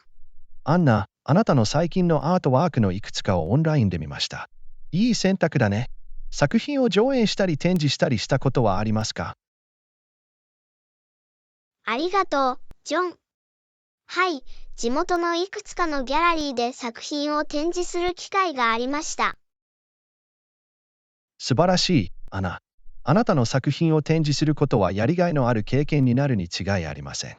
アンナ、あなたの最近のアートワークのいくつかをオンラインで見ました。いい選択だね。作品を上演したり展示したりしたことはありますか？ありがとう、ジョン。はい、地元のいくつかのギャラリーで作品を展示する機会がありました。素晴らしい、アナ。あなたの作品を展示することはやりがいのある経験になるに違いありません。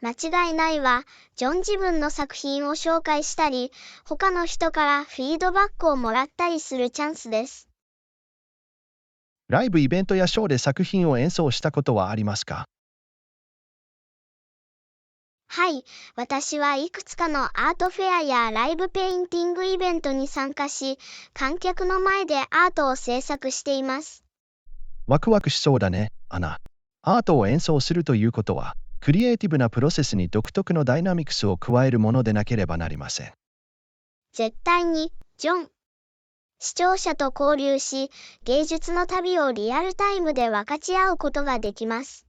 間違いないわ。ジョン自分の作品を紹介したり、他の人からフィードバックをもらったりするチャンスです。ライブイベントやショーで作品を演奏したことはありますか？はい、私はいくつかのアートフェアやライブペインティングイベントに参加し、観客の前でアートを制作しています。ワクワクしそうだね、アナ。アートを演奏するということは、クリエイティブなプロセスに独特のダイナミクスを加えるものでなければなりません。絶対に、ジョン。視聴者と交流し、芸術の旅をリアルタイムで分かち合うことができます。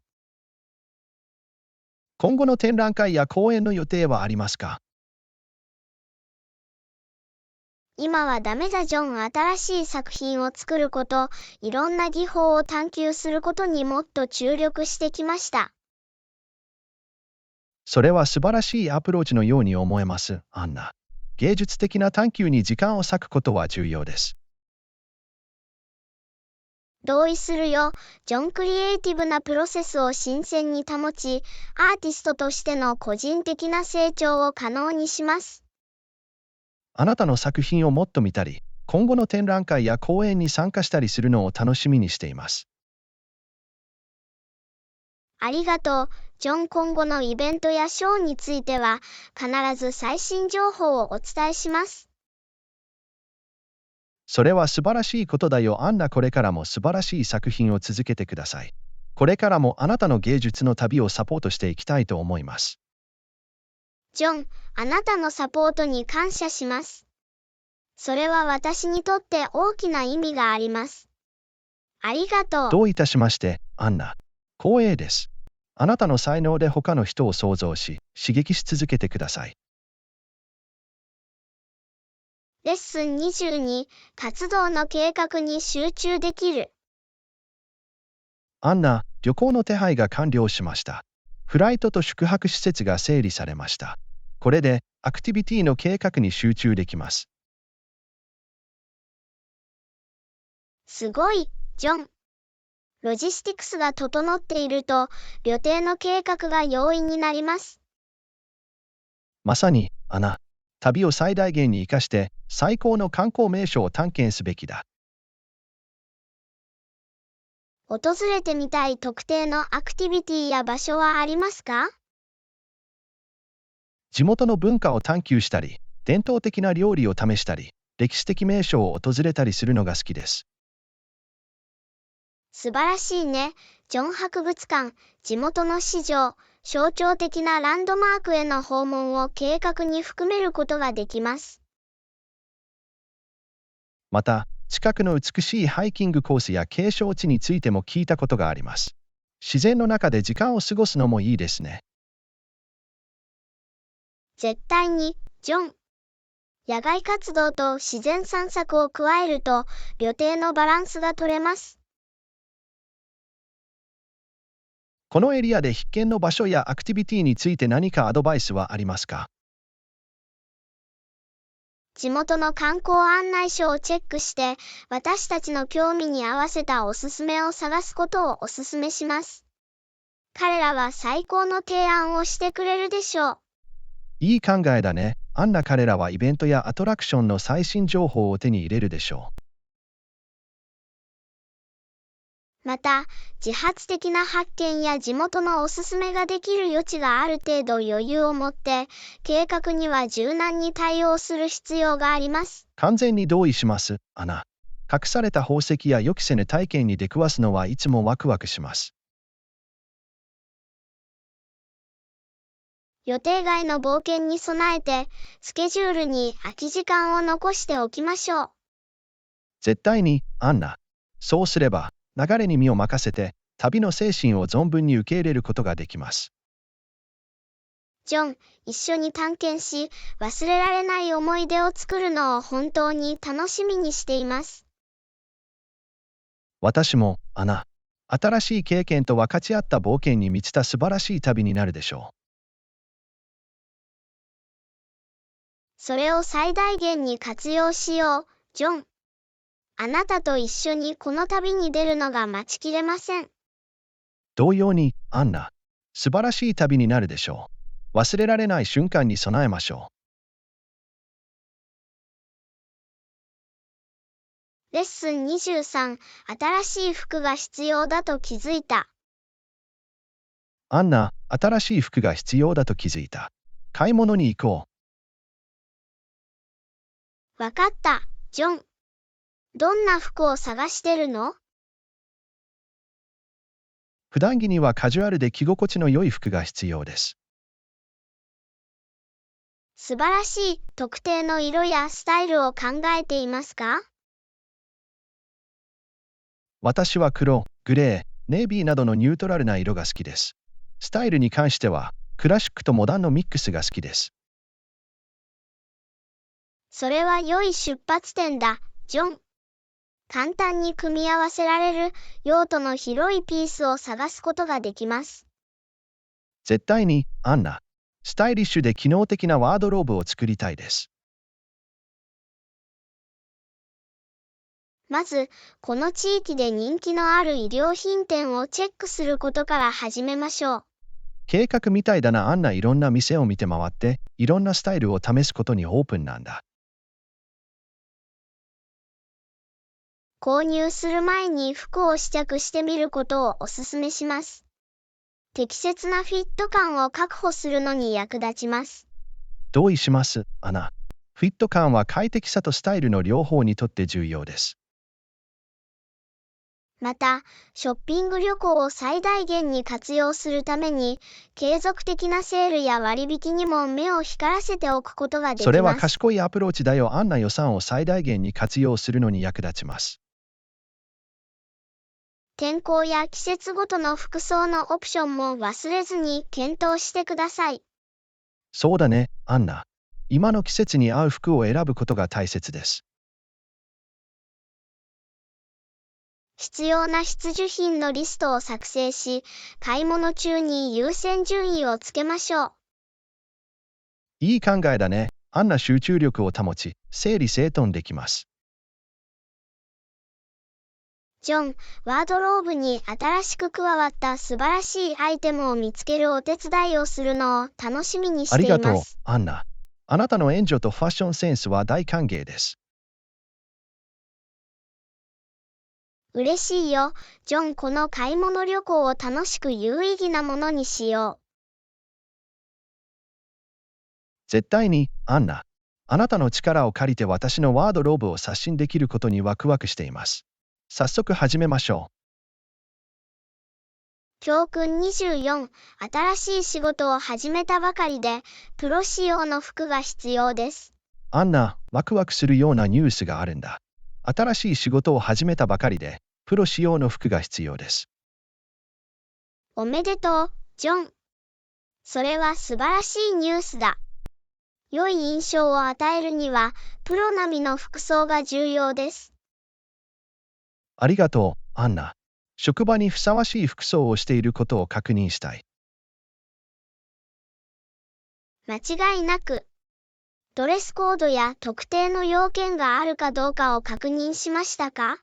今後の展覧会や講演の予定はありますか？今はダメだジョン。新しい作品を作ること、いろんな技法を探求することにもっと注力してきました。それは素晴らしいアプローチのように思えます、アンナ。芸術的な探求に時間を割くことは重要です。同意するよ。ジョン。クリエイティブなプロセスを新鮮に保ち、アーティストとしての個人的な成長を可能にします。あなたの作品をもっと見たり、今後の展覧会や講演に参加したりするのを楽しみにしています。ありがとう、ジョン。今後のイベントやショーについては、必ず最新情報をお伝えします。それは素晴らしいことだよ、アンナ。これからも素晴らしい作品を続けてください。これからもあなたの芸術の旅をサポートしていきたいと思います。ジョン、あなたのサポートに感謝します。それは私にとって大きな意味があります。ありがとう。どういたしまして、アンナ。光栄です。あなたの才能で他の人を創造し、刺激し続けてください。レッスン22、活動の計画に集中できる。アンナ、旅行の手配が完了しました。フライトと宿泊施設が整理されました。これで、アクティビティの計画に集中できます。すごい、ジョン。ロジスティクスが整っていると、旅程の計画が容易になります。まさに、アナ。旅を最大限に生かして、最高の観光名所を探検すべきだ。訪れてみたい特定のアクティビティや場所はありますか？地元の文化を探求したり、伝統的な料理を試したり、歴史的名所を訪れたりするのが好きです。素晴らしいね。ジョン。博物館、地元の市場、象徴的なランドマークへの訪問を計画に含めることができます。また、近くの美しいハイキングコースや景勝地についても聞いたことがあります。自然の中で時間を過ごすのもいいですね。絶対に、ジョン。野外活動と自然散策を加えると、旅程のバランスが取れます。このエリアで必見の場所やアクティビティについて何かアドバイスはありますか？地元の観光案内所をチェックして、私たちの興味に合わせたおすすめを探すことをおすすめします。彼らは最高の提案をしてくれるでしょう。いい考えだね。アンナ。彼らはイベントやアトラクションの最新情報を手に入れるでしょう。また、自発的な発見や地元のおすすめができる余地がある程度余裕を持って、計画には柔軟に対応する必要があります。完全に同意します、アナ。隠された宝石や予期せぬ体験に出くわすのはいつもワクワクします。予定外の冒険に備えて、スケジュールに空き時間を残しておきましょう。絶対に、アンナ。そうすれば、流れに身を任せて、旅の精神を存分に受け入れることができます。ジョン、一緒に探検し、忘れられない思い出を作るのを本当に楽しみにしています。私も、アナ。新しい経験と分かち合った冒険に満ちた素晴らしい旅になるでしょう。それを最大限に活用しよう、ジョン。あなたと一緒にこの旅に出るのが待ちきれません。同様に、アンナ。素晴らしい旅になるでしょう。忘れられない瞬間に備えましょう。レッスン23、新しい服が必要だと気づいた。アンナ、新しい服が必要だと気づいた。買い物に行こう。わかった、ジョン。どんな服を探してるの？普段着にはカジュアルで着心地の良い服が必要です。素晴らしい。特定の色やスタイルを考えていますか？私は黒、グレー、ネイビーなどのニュートラルな色が好きです。スタイルに関しては、クラシックとモダンのミックスが好きです。それは良い出発点だ、ジョン。簡単に組み合わせられる用途の広いピースを探すことができます。絶対に、アンナ。スタイリッシュで機能的なワードローブを作りたいです。まず、この地域で人気のある衣料品店をチェックすることから始めましょう。計画みたいだな。アンナ。いろんな店を見て回って、いろんなスタイルを試すことにオープンなんだ。購入する前に服を試着してみることをお勧めします。適切なフィット感を確保するのに役立ちます。同意します、アナ。フィット感は快適さとスタイルの両方にとって重要です。また、ショッピング旅行を最大限に活用するために、継続的なセールや割引にも目を光らせておくことができます。それは賢いアプローチだよ。アンナ。予算を最大限に活用するのに役立ちます。天候や季節ごとの服装のオプションも忘れずに検討してください。そうだね、アンナ。今の季節に合う服を選ぶことが大切です。必要な必需品のリストを作成し、買い物中に優先順位をつけましょう。いい考えだね。アンナ。集中力を保ち、整理整頓できます。ジョン、ワードローブに新しく加わった素晴らしいアイテムを見つけるお手伝いをするのを楽しみにしています。ありがとう、アンナ。あなたの援助とファッションセンスは大歓迎です。嬉しいよ、ジョン。この買い物旅行を楽しく有意義なものにしよう。絶対に、アンナ。あなたの力を借りて私のワードローブを刷新できることにワクワクしています。早速始めましょう。教訓24、新しい仕事を始めたばかりで、プロ仕様の服が必要です。アンナ、ワクワクするようなニュースがあるんだ。新しい仕事を始めたばかりで、プロ仕様の服が必要です。おめでとう、ジョン。それは素晴らしいニュースだ。良い印象を与えるには、プロ並みの服装が重要です。ありがとう、アンナ。職場にふさわしい服装をしていることを確認したい。間違いなく。ドレスコードや特定の要件があるかどうかを確認しましたか？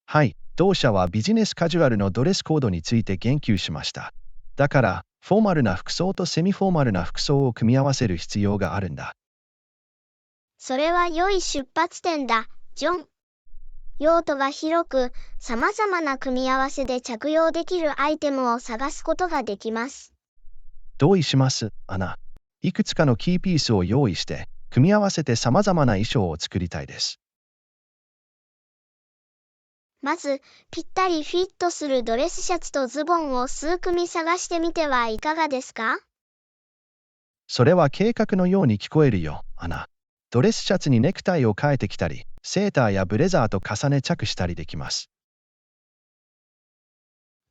はい、同社はビジネスカジュアルのドレスコードについて言及しました。だから、フォーマルな服装とセミフォーマルな服装を組み合わせる必要があるんだ。それは良い出発点だ、ジョン。用途が広く、様々な組み合わせで着用できるアイテムを探すことができます。同意します、アナ。いくつかのキーピースを用意して、組み合わせて様々な衣装を作りたいです。まず、ぴったりフィットするドレスシャツとズボンを数組探してみてはいかがですか？それは計画のように聞こえるよ、アナ。ドレスシャツにネクタイを変えてきたり、セーターやブレザーと重ね着したりできます。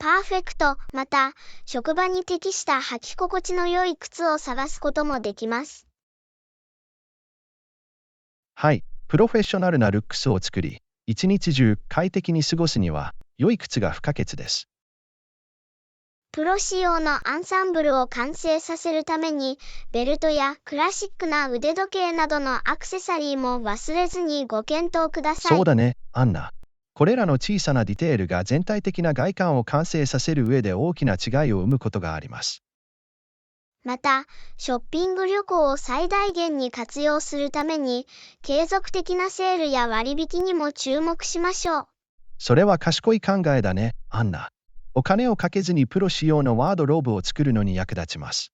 パーフェクト。また、職場に適した履き心地の良い靴を探すこともできます。はい、プロフェッショナルなルックスを作り、一日中快適に過ごすには、良い靴が不可欠です。プロ仕様のアンサンブルを完成させるために、ベルトやクラシックな腕時計などのアクセサリーも忘れずにご検討ください。そうだね、アンナ。これらの小さなディテールが全体的な外観を完成させる上で大きな違いを生むことがあります。また、ショッピング旅行を最大限に活用するために、継続的なセールや割引にも注目しましょう。それは賢い考えだね、アンナ。お金をかけずにプロ仕様のワードローブを作るのに役立ちます。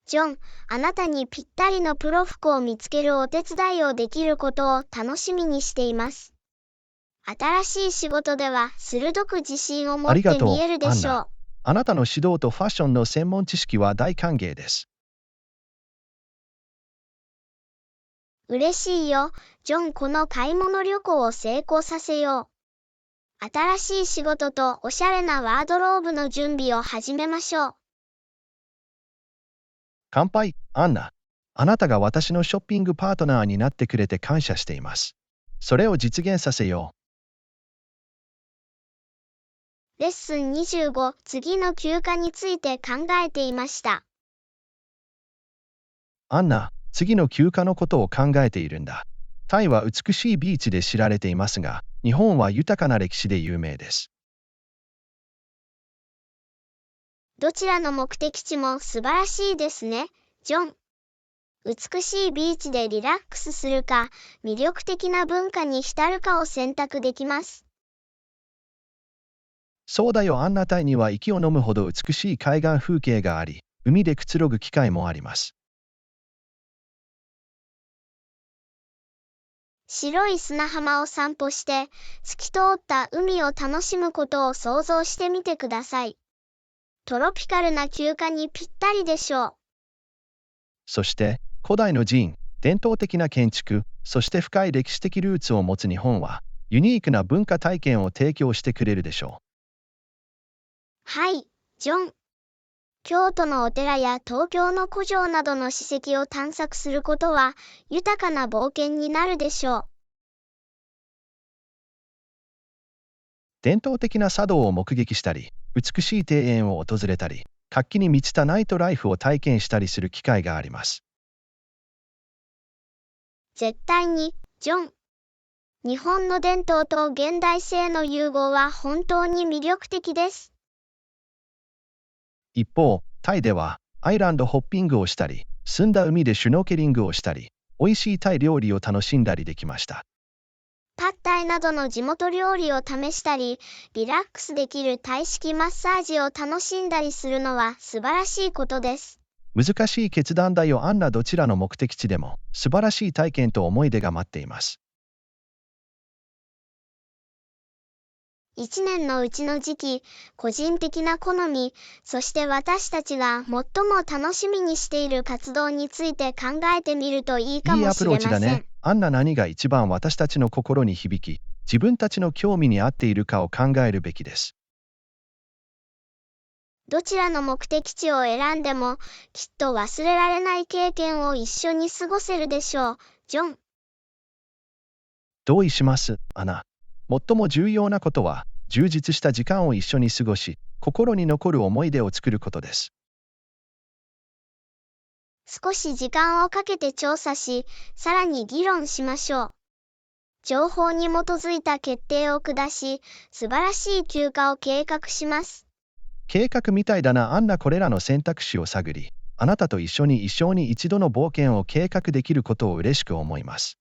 ジョン、あなたにぴったりのプロ服を見つけるお手伝いをできることを楽しみにしています。新しい仕事では鋭く自信を持って見えるでしょう。あなたの指導とファッションの専門知識は大歓迎です。嬉しいよ、ジョン。この買い物旅行を成功させよう。新しい仕事とおしゃれなワードローブの準備を始めましょう。乾杯、アンナ。あなたが私のショッピングパートナーになってくれて感謝しています。それを実現させよレッスン25、次の休暇について考えていました。アンナ、次の休暇のことを考えているんだ。タイは美しいビーチで知られていますが、日本は豊かな歴史で有名です。どちらの目的地も素晴らしいですね、ジョン。美しいビーチでリラックスするか、魅力的な文化に浸るかを選択できます。そうだよ、アンナ。タイには息を飲むほど美しい海岸風景があり、海でくつろぐ機会もあります。白い砂浜を散歩して、透き通った海を楽しむことを想像してみてください。トロピカルな休暇にぴったりでしょう。そして、古代の寺院、伝統的な建築、そして深い歴史的ルーツを持つ日本は、ユニークな文化体験を提供してくれるでしょう。はい、ジョン。京都のお寺や東京の古城などの史跡を探索することは豊かな冒険になるでしょう。伝統的な茶道を目撃したり、美しい庭園を訪れたり、活気に満ちたナイトライフを体験したりする機会があります。絶対に、ジョン。日本の伝統と現代性の融合は本当に魅力的です。一方、タイではアイランドホッピングをしたり、澄んだ海でシュノーケリングをしたり、美味しいタイ料理を楽しんだりできました。パッタイなどの地元料理を試したり、リラックスできるタイ式マッサージを楽しんだりするのは素晴らしいことです。難しい決断だよ、アンナ。どちらの目的地でも素晴らしい体験と思い出が待っています。一年のうちの時期、個人的な好み、そして私たちが最も楽しみにしている活動について考えてみるといいかいいアプロもしれません。ーチだね。アンナ。何が一番私たちの心に響き、自分たちの興味に合っているかを考えるべきです。どちらの目的地を選んでも、きっと忘れられない経験を一緒に過ごせるでしょう、ジョン。同意します、アナ。最も重要なことは、充実した時間を一緒に過ごし、心に残る思い出を作ることです。少し時間をかけて調査し、さらに議論しましょう。情報に基づいた決定を下し、素晴らしい休暇を計画します。計画みたいだな、アンナ。これらの選択肢を探り、あなたと一緒に一度の冒険を計画できることを嬉しく思います。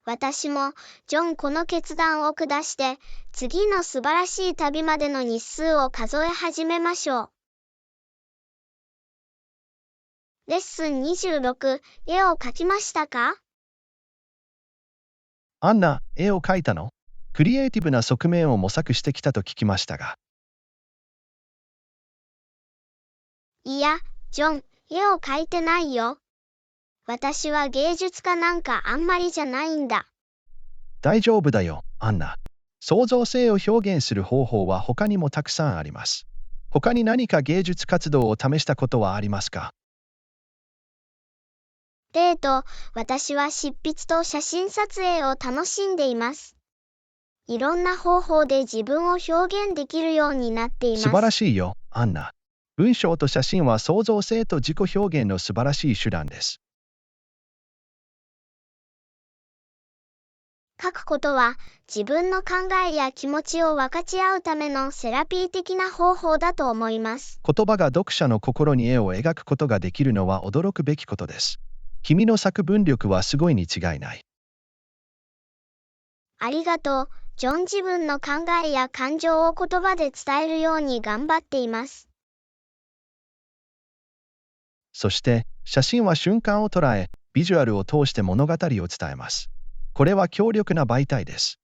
私も、ジョン。この決断を下して、次の素晴らしい旅までの日数を数え始めましょう。レッスン26、絵を描きましたか？アンナ、絵を描いたの？クリエイティブな側面を模索してきたと聞きましたが。いや、ジョン、絵を描いてないよ。私は芸術家なんかあんまりじゃないんだ。大丈夫だよ、アンナ。創造性を表現する方法は他にもたくさんあります。他に何か芸術活動を試したことはありますか？私は執筆と写真撮影を楽しんでいます。いろんな方法で自分を表現できるようになっています。素晴らしいよ、アンナ。文章と写真は創造性と自己表現の素晴らしい手段です。書くことは自分の考えや気持ちを分かち合うためのセラピー的な方法だと思います。言葉が読者の心に絵を描くことができるのは驚くべきことです。君の作文力はすごいに違いない。ありがとう、ジョン。自分の考えや感情を言葉で伝えるように頑張っています。そして、写真は瞬間を捉え、ビジュアルを通して物語を伝えます。これは強力な媒体です。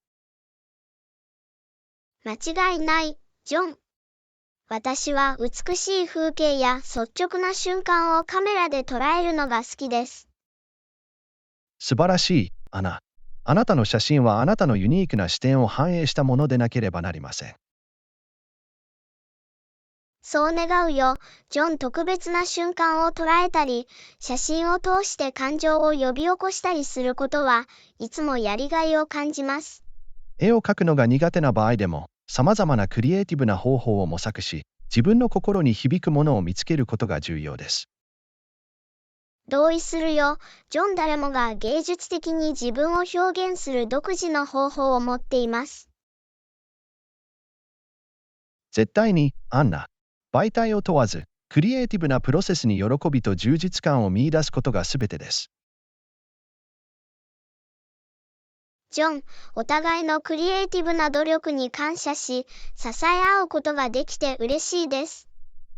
間違いない、ジョン。私は美しい風景や率直な瞬間をカメラで捉えるのが好きです。素晴らしい、アナ。あなたの写真はあなたのユニークな視点を反映したものでなければなりません。そう願うよ、ジョン。特別な瞬間を捉えたり、写真を通して感情を呼び起こしたりすることはいつもやりがいを感じます。絵を描くのが苦手な場合でも、様々なクリエイティブな方法を模索し、自分の心に響くものを見つけることが重要です。同意するよ、ジョン。誰もが芸術的に自分を表現する独自の方法を持っています。絶対に、アンナ。媒体を問わず、クリエイティブなプロセスに喜びと充実感を見出すことが全てです。ジョン、お互いのクリエイティブな努力に感謝し、支え合うことができて嬉しいです。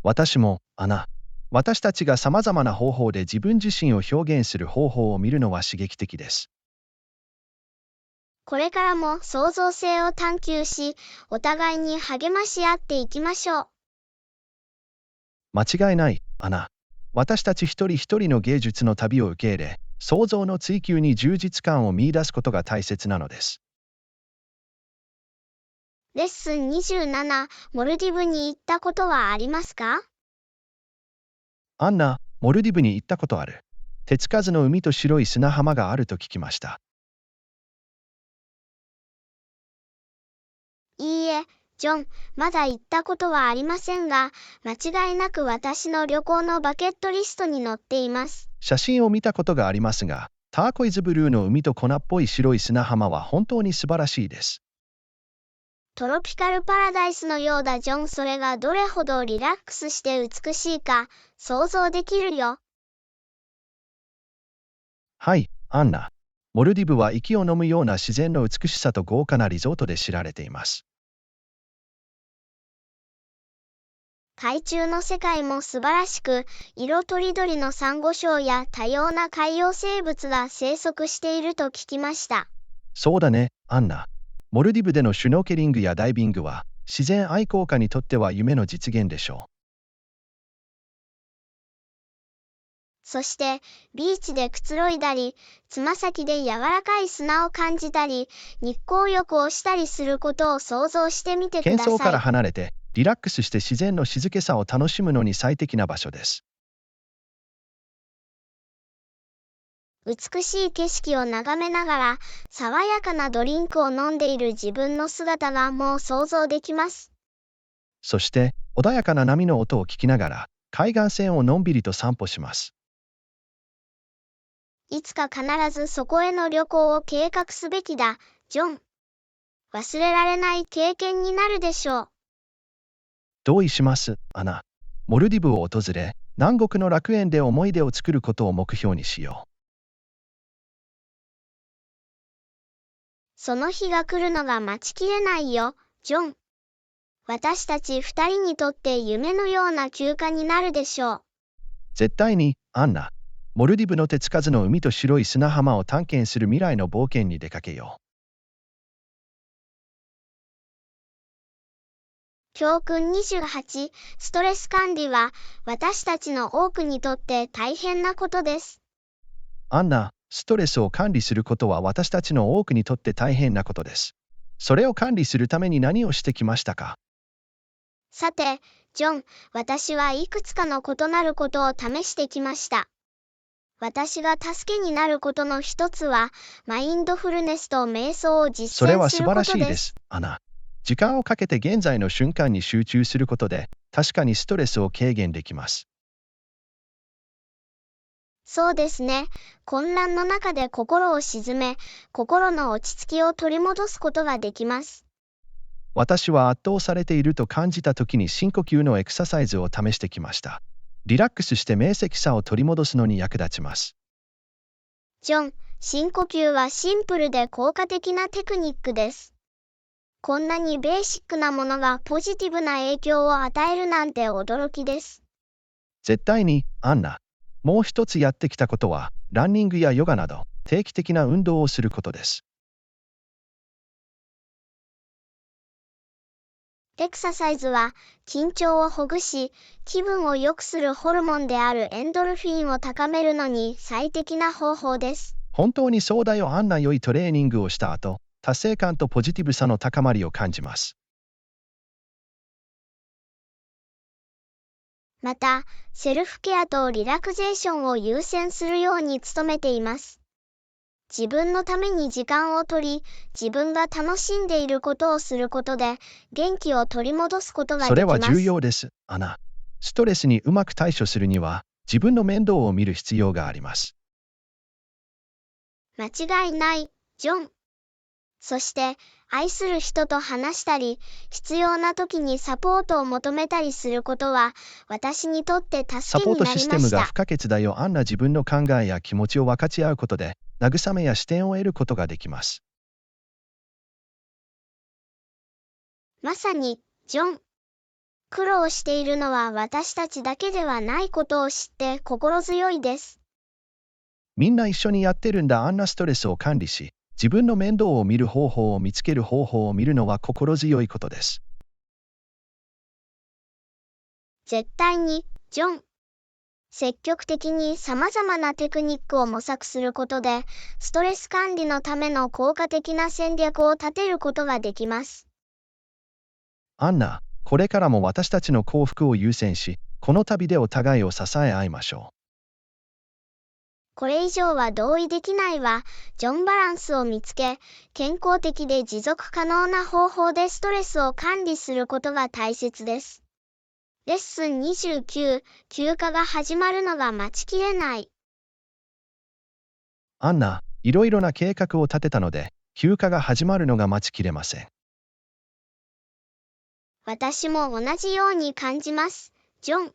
私も、アナ。私たちが様々な方法で自分自身を表現する方法を見るのは刺激的です。これからも創造性を探求し、お互いに励まし合っていきましょう。間違いない、アナ。私たち一人一人の芸術の旅を受け入れ、創造の追求に充実感を見出すことが大切なのです。レッスン27、モルディブに行ったことはありますか？アンナ、モルディブに行ったことある。手つかずの海と白い砂浜があると聞きました。いいえ、ジョン、まだ行ったことはありませんが、間違いなく私の旅行のバケットリストに載っています。写真を見たことがありますが、ターコイズブルーの海と粉っぽい白い砂浜は本当に素晴らしいです。トロピカルパラダイスのようだ、ジョン。それがどれほどリラックスして美しいか想像できるよ。はい、アンナ。モルディブは息を飲むような自然の美しさと豪華なリゾートで知られています。海中の世界も素晴らしく、色とりどりのサンゴ礁や多様な海洋生物が生息していると聞きました。そうだね、アンナ。モルディブでのシュノーケリングやダイビングは、自然愛好家にとっては夢の実現でしょう。そして、ビーチでくつろいだり、つま先で柔らかい砂を感じたり、日光浴をしたりすることを想像してみてください。喧騒から離れて、リラックスして自然の静けさを楽しむのに最適な場所です。美しい景色を眺めながら、爽やかなドリンクを飲んでいる自分の姿がもう想像できます。そして、穏やかな波の音を聞きながら、海岸線をのんびりと散歩します。いつか必ずそこへの旅行を計画すべきだ、ジョン。忘れられない経験になるでしょう。同意します、アナ。モルディブを訪れ、南国の楽園で思い出を作ることを目標にしよう。その日が来るのが待ちきれないよ、ジョン。私たち二人にとって夢のような休暇になるでしょう。絶対に、アンナ。モルディブの手つかずの海と白い砂浜を探検する未来の冒険に出かけよう。教訓28、ストレス管理は私たちの多くにとって大変なことです。アンナ、ストレスを管理することは私たちの多くにとって大変なことです。それを管理するために何をしてきましたか？さて、ジョン、私はいくつかの異なることを試してきました。私が助けになることの一つは、マインドフルネスと瞑想を実それは践する素晴らことです。しいです、アナ。時間をかけて現在の瞬間に集中することで、確かにストレスを軽減できます。そうですね。混乱の中で心を鎮め、心の落ち着きを取り戻すことができます。私は圧倒されていると感じた時に深呼吸のエクササイズを試してきました。リラックスして明晰さを取り戻すのに役立ちます。ジョン、深呼吸はシンプルで効果的なテクニックです。こんなにベーシックなものがポジティブな影響を与えるなんて驚きです。絶対に、アンナ。もう一つやってきたことは、ランニングやヨガなど、定期的な運動をすることです。エクササイズは緊張をほぐし、気分を良くするホルモンであるエンドルフィンを高めるのに最適な方法です。本当にそうだよ、アンナ。良いトレーニングをした後、達成感とポジティブさの高まりを感じます。また、セルフケアとリラクゼーションを優先するように努めています。自分のために時間を取り、自分が楽しんでいることをすることで、元気を取り戻すことがそれは重できます。要です、アナ。ストレスにうまく対処するには、自分の面倒を見る必要があります。間違いない、ジョン。そして、愛する人と話したり、必要な時にサポートを求めたりすることは、私にとってサポー助けになトシステムりました。が不可欠だよ、アンナ。自分の考えや気持ちを分かち合うことで、慰めや視点を得ることができます。まさに、ジョン。苦労しているのは私たちだけではないことを知って心強いです。みんな一緒にやってるんだ、アンナ。ストレスを管理し、自分の面倒を見る方法を見つける方法を見るのは心強いことです。絶対に、ジョン。積極的に様々なテクニックを模索することで、ストレス管理のための効果的な戦略を立てることができます。アンナ、これからも私たちの幸福を優先し、この旅でお互いを支え合いましょこれ以上は同意できないわ。ジョン。バランスを見つけ、健康的で持続可能な方法でストレスを管理することが大切です。レッスン29、休暇が始まるのが待ちきれない。う。アンナ、いろいろな計画を立てたので、休暇が始まるのが待ちきれません。私も同じように感じます、ジョン。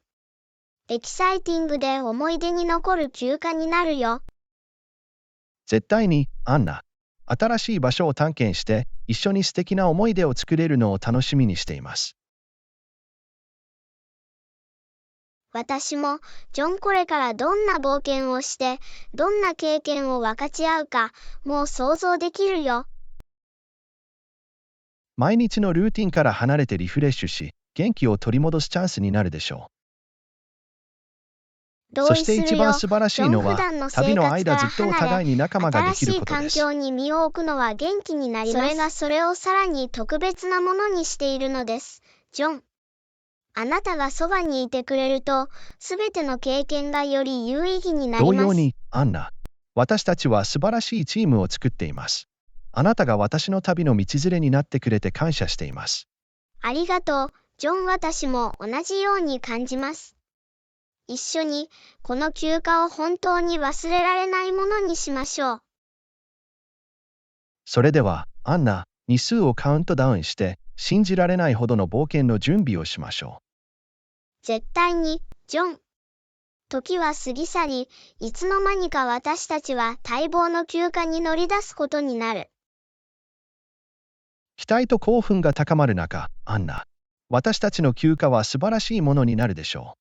エキサイティングで思い出に残る休暇になるよ。絶対に、アンナ。新しい場所を探検して、一緒に素敵な思い出を作れるのを楽しみにしています。私も、ジョン。これからどんな冒険をして、どんな経験を分かち合うか、もう想像できるよ。毎日のルーティンから離れてリフレッシュし、元気を取り戻すチャンスになるでしょう。同意そして一するよ。番素晴らしジョン。いのは、普段の旅生活からの間ずっとお離れ、互いに仲間がで新しいきることです。環境に身を置くのは元気になります。それがそれをさらに特別なものにしているのです、ジョン。あなたがそばにいてくれると、すべての経験がより有意義になります。同様に、アンナ。私たちは素晴らしいチームを作っています。あなたが私の旅の道連れになってくれて感謝しています。ありがとう、ジョン。私も同じように感じます。一緒に、この休暇を本当に忘れられないものにしましょう。それでは、アンナ、日数をカウントダウンして、信じられないほどの冒険の準備をしましょ絶対に、ジョン。時は過ぎ去り、いつの間にか私たちは待望の休暇に乗り出すことになる。う。期待と興奮が高まる中、アンナ。私たちの休暇は素晴らしいものになるでしょ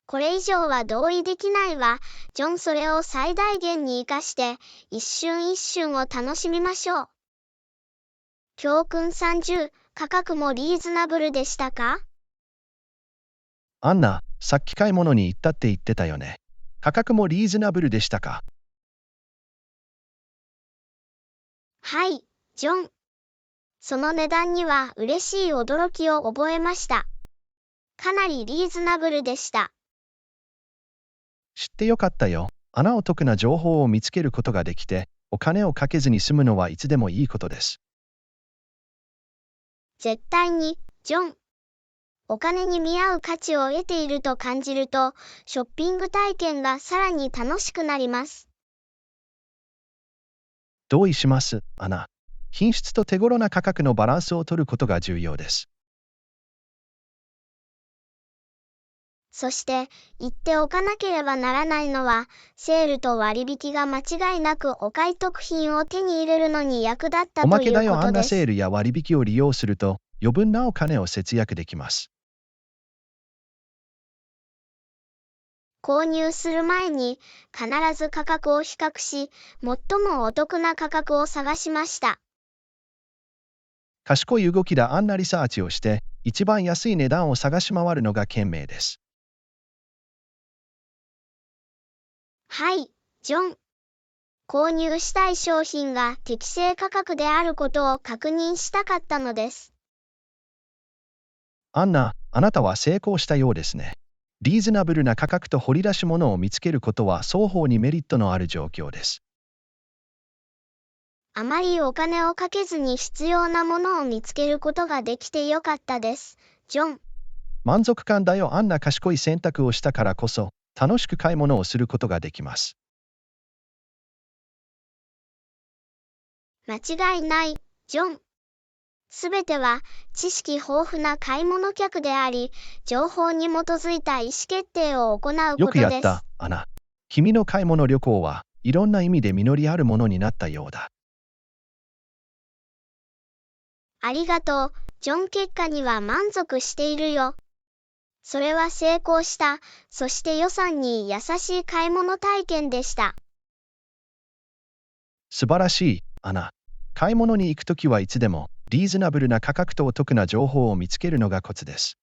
これ以上は同意できないわ、ジョン。それを最大限に生かして、一瞬一瞬を楽しみましょう。教訓30、価格もリーズナブルでしたか？アンナ、さっき買い物に行ったって言ってたよね。価格もリーズナブルでしたか？はい、ジョン。その値段には嬉しい驚きを覚えました。かなりリーズナブルでした。知ってよかったよ。お得な情報を見つけることができて、お金をかけずに済むのはいつでもいいことです。絶対に、ジョン。お金に見合う価値を得ていると感じると、ショッピング体験がさらに楽しくなります。同意します、アナ。品質と手頃な価格のバランスを取ることが重要です。そして、言っておかなければならないのは、セールと割引が間違いなくお買い得品を手に入れるのに役立ったおまというけだよ、ことです。セールや割引を利用すると、余分なお金を節約できます。購入する前に、必ず価格を比較し、最もお得な価格を探しました。賢い動きだ、リサーチをして、一番安い値段を探し回るのが賢明です。はい、ジョン。購入したい商品が適正価格であることを確認したかったのです。アンナ、あなたは成功したようですね。リーズナブルな価格と掘り出し物を見つけることは双方にメリットのある状況です。あまりお金をかけずに必要なものを見つけることができてよかったです、ジョン。満足感だよ、賢い選択をしたからこそ、楽しく買い物をすることができます。間違いない、ジョン。すべては知識豊富な買い物客であり、情報に基づいた意思決定を行うよことです。くやった、アナ。君の買い物旅行はいろんな意味で実りあるものになったようだ。ありがとう、ジョン。結果には満足しているよ。それは成功した、そして予算に優しい買い物体験でした。素晴らしい、アナ。買い物に行くときはいつでも、リーズナブルな価格とお得な情報を見つけるのがコツです。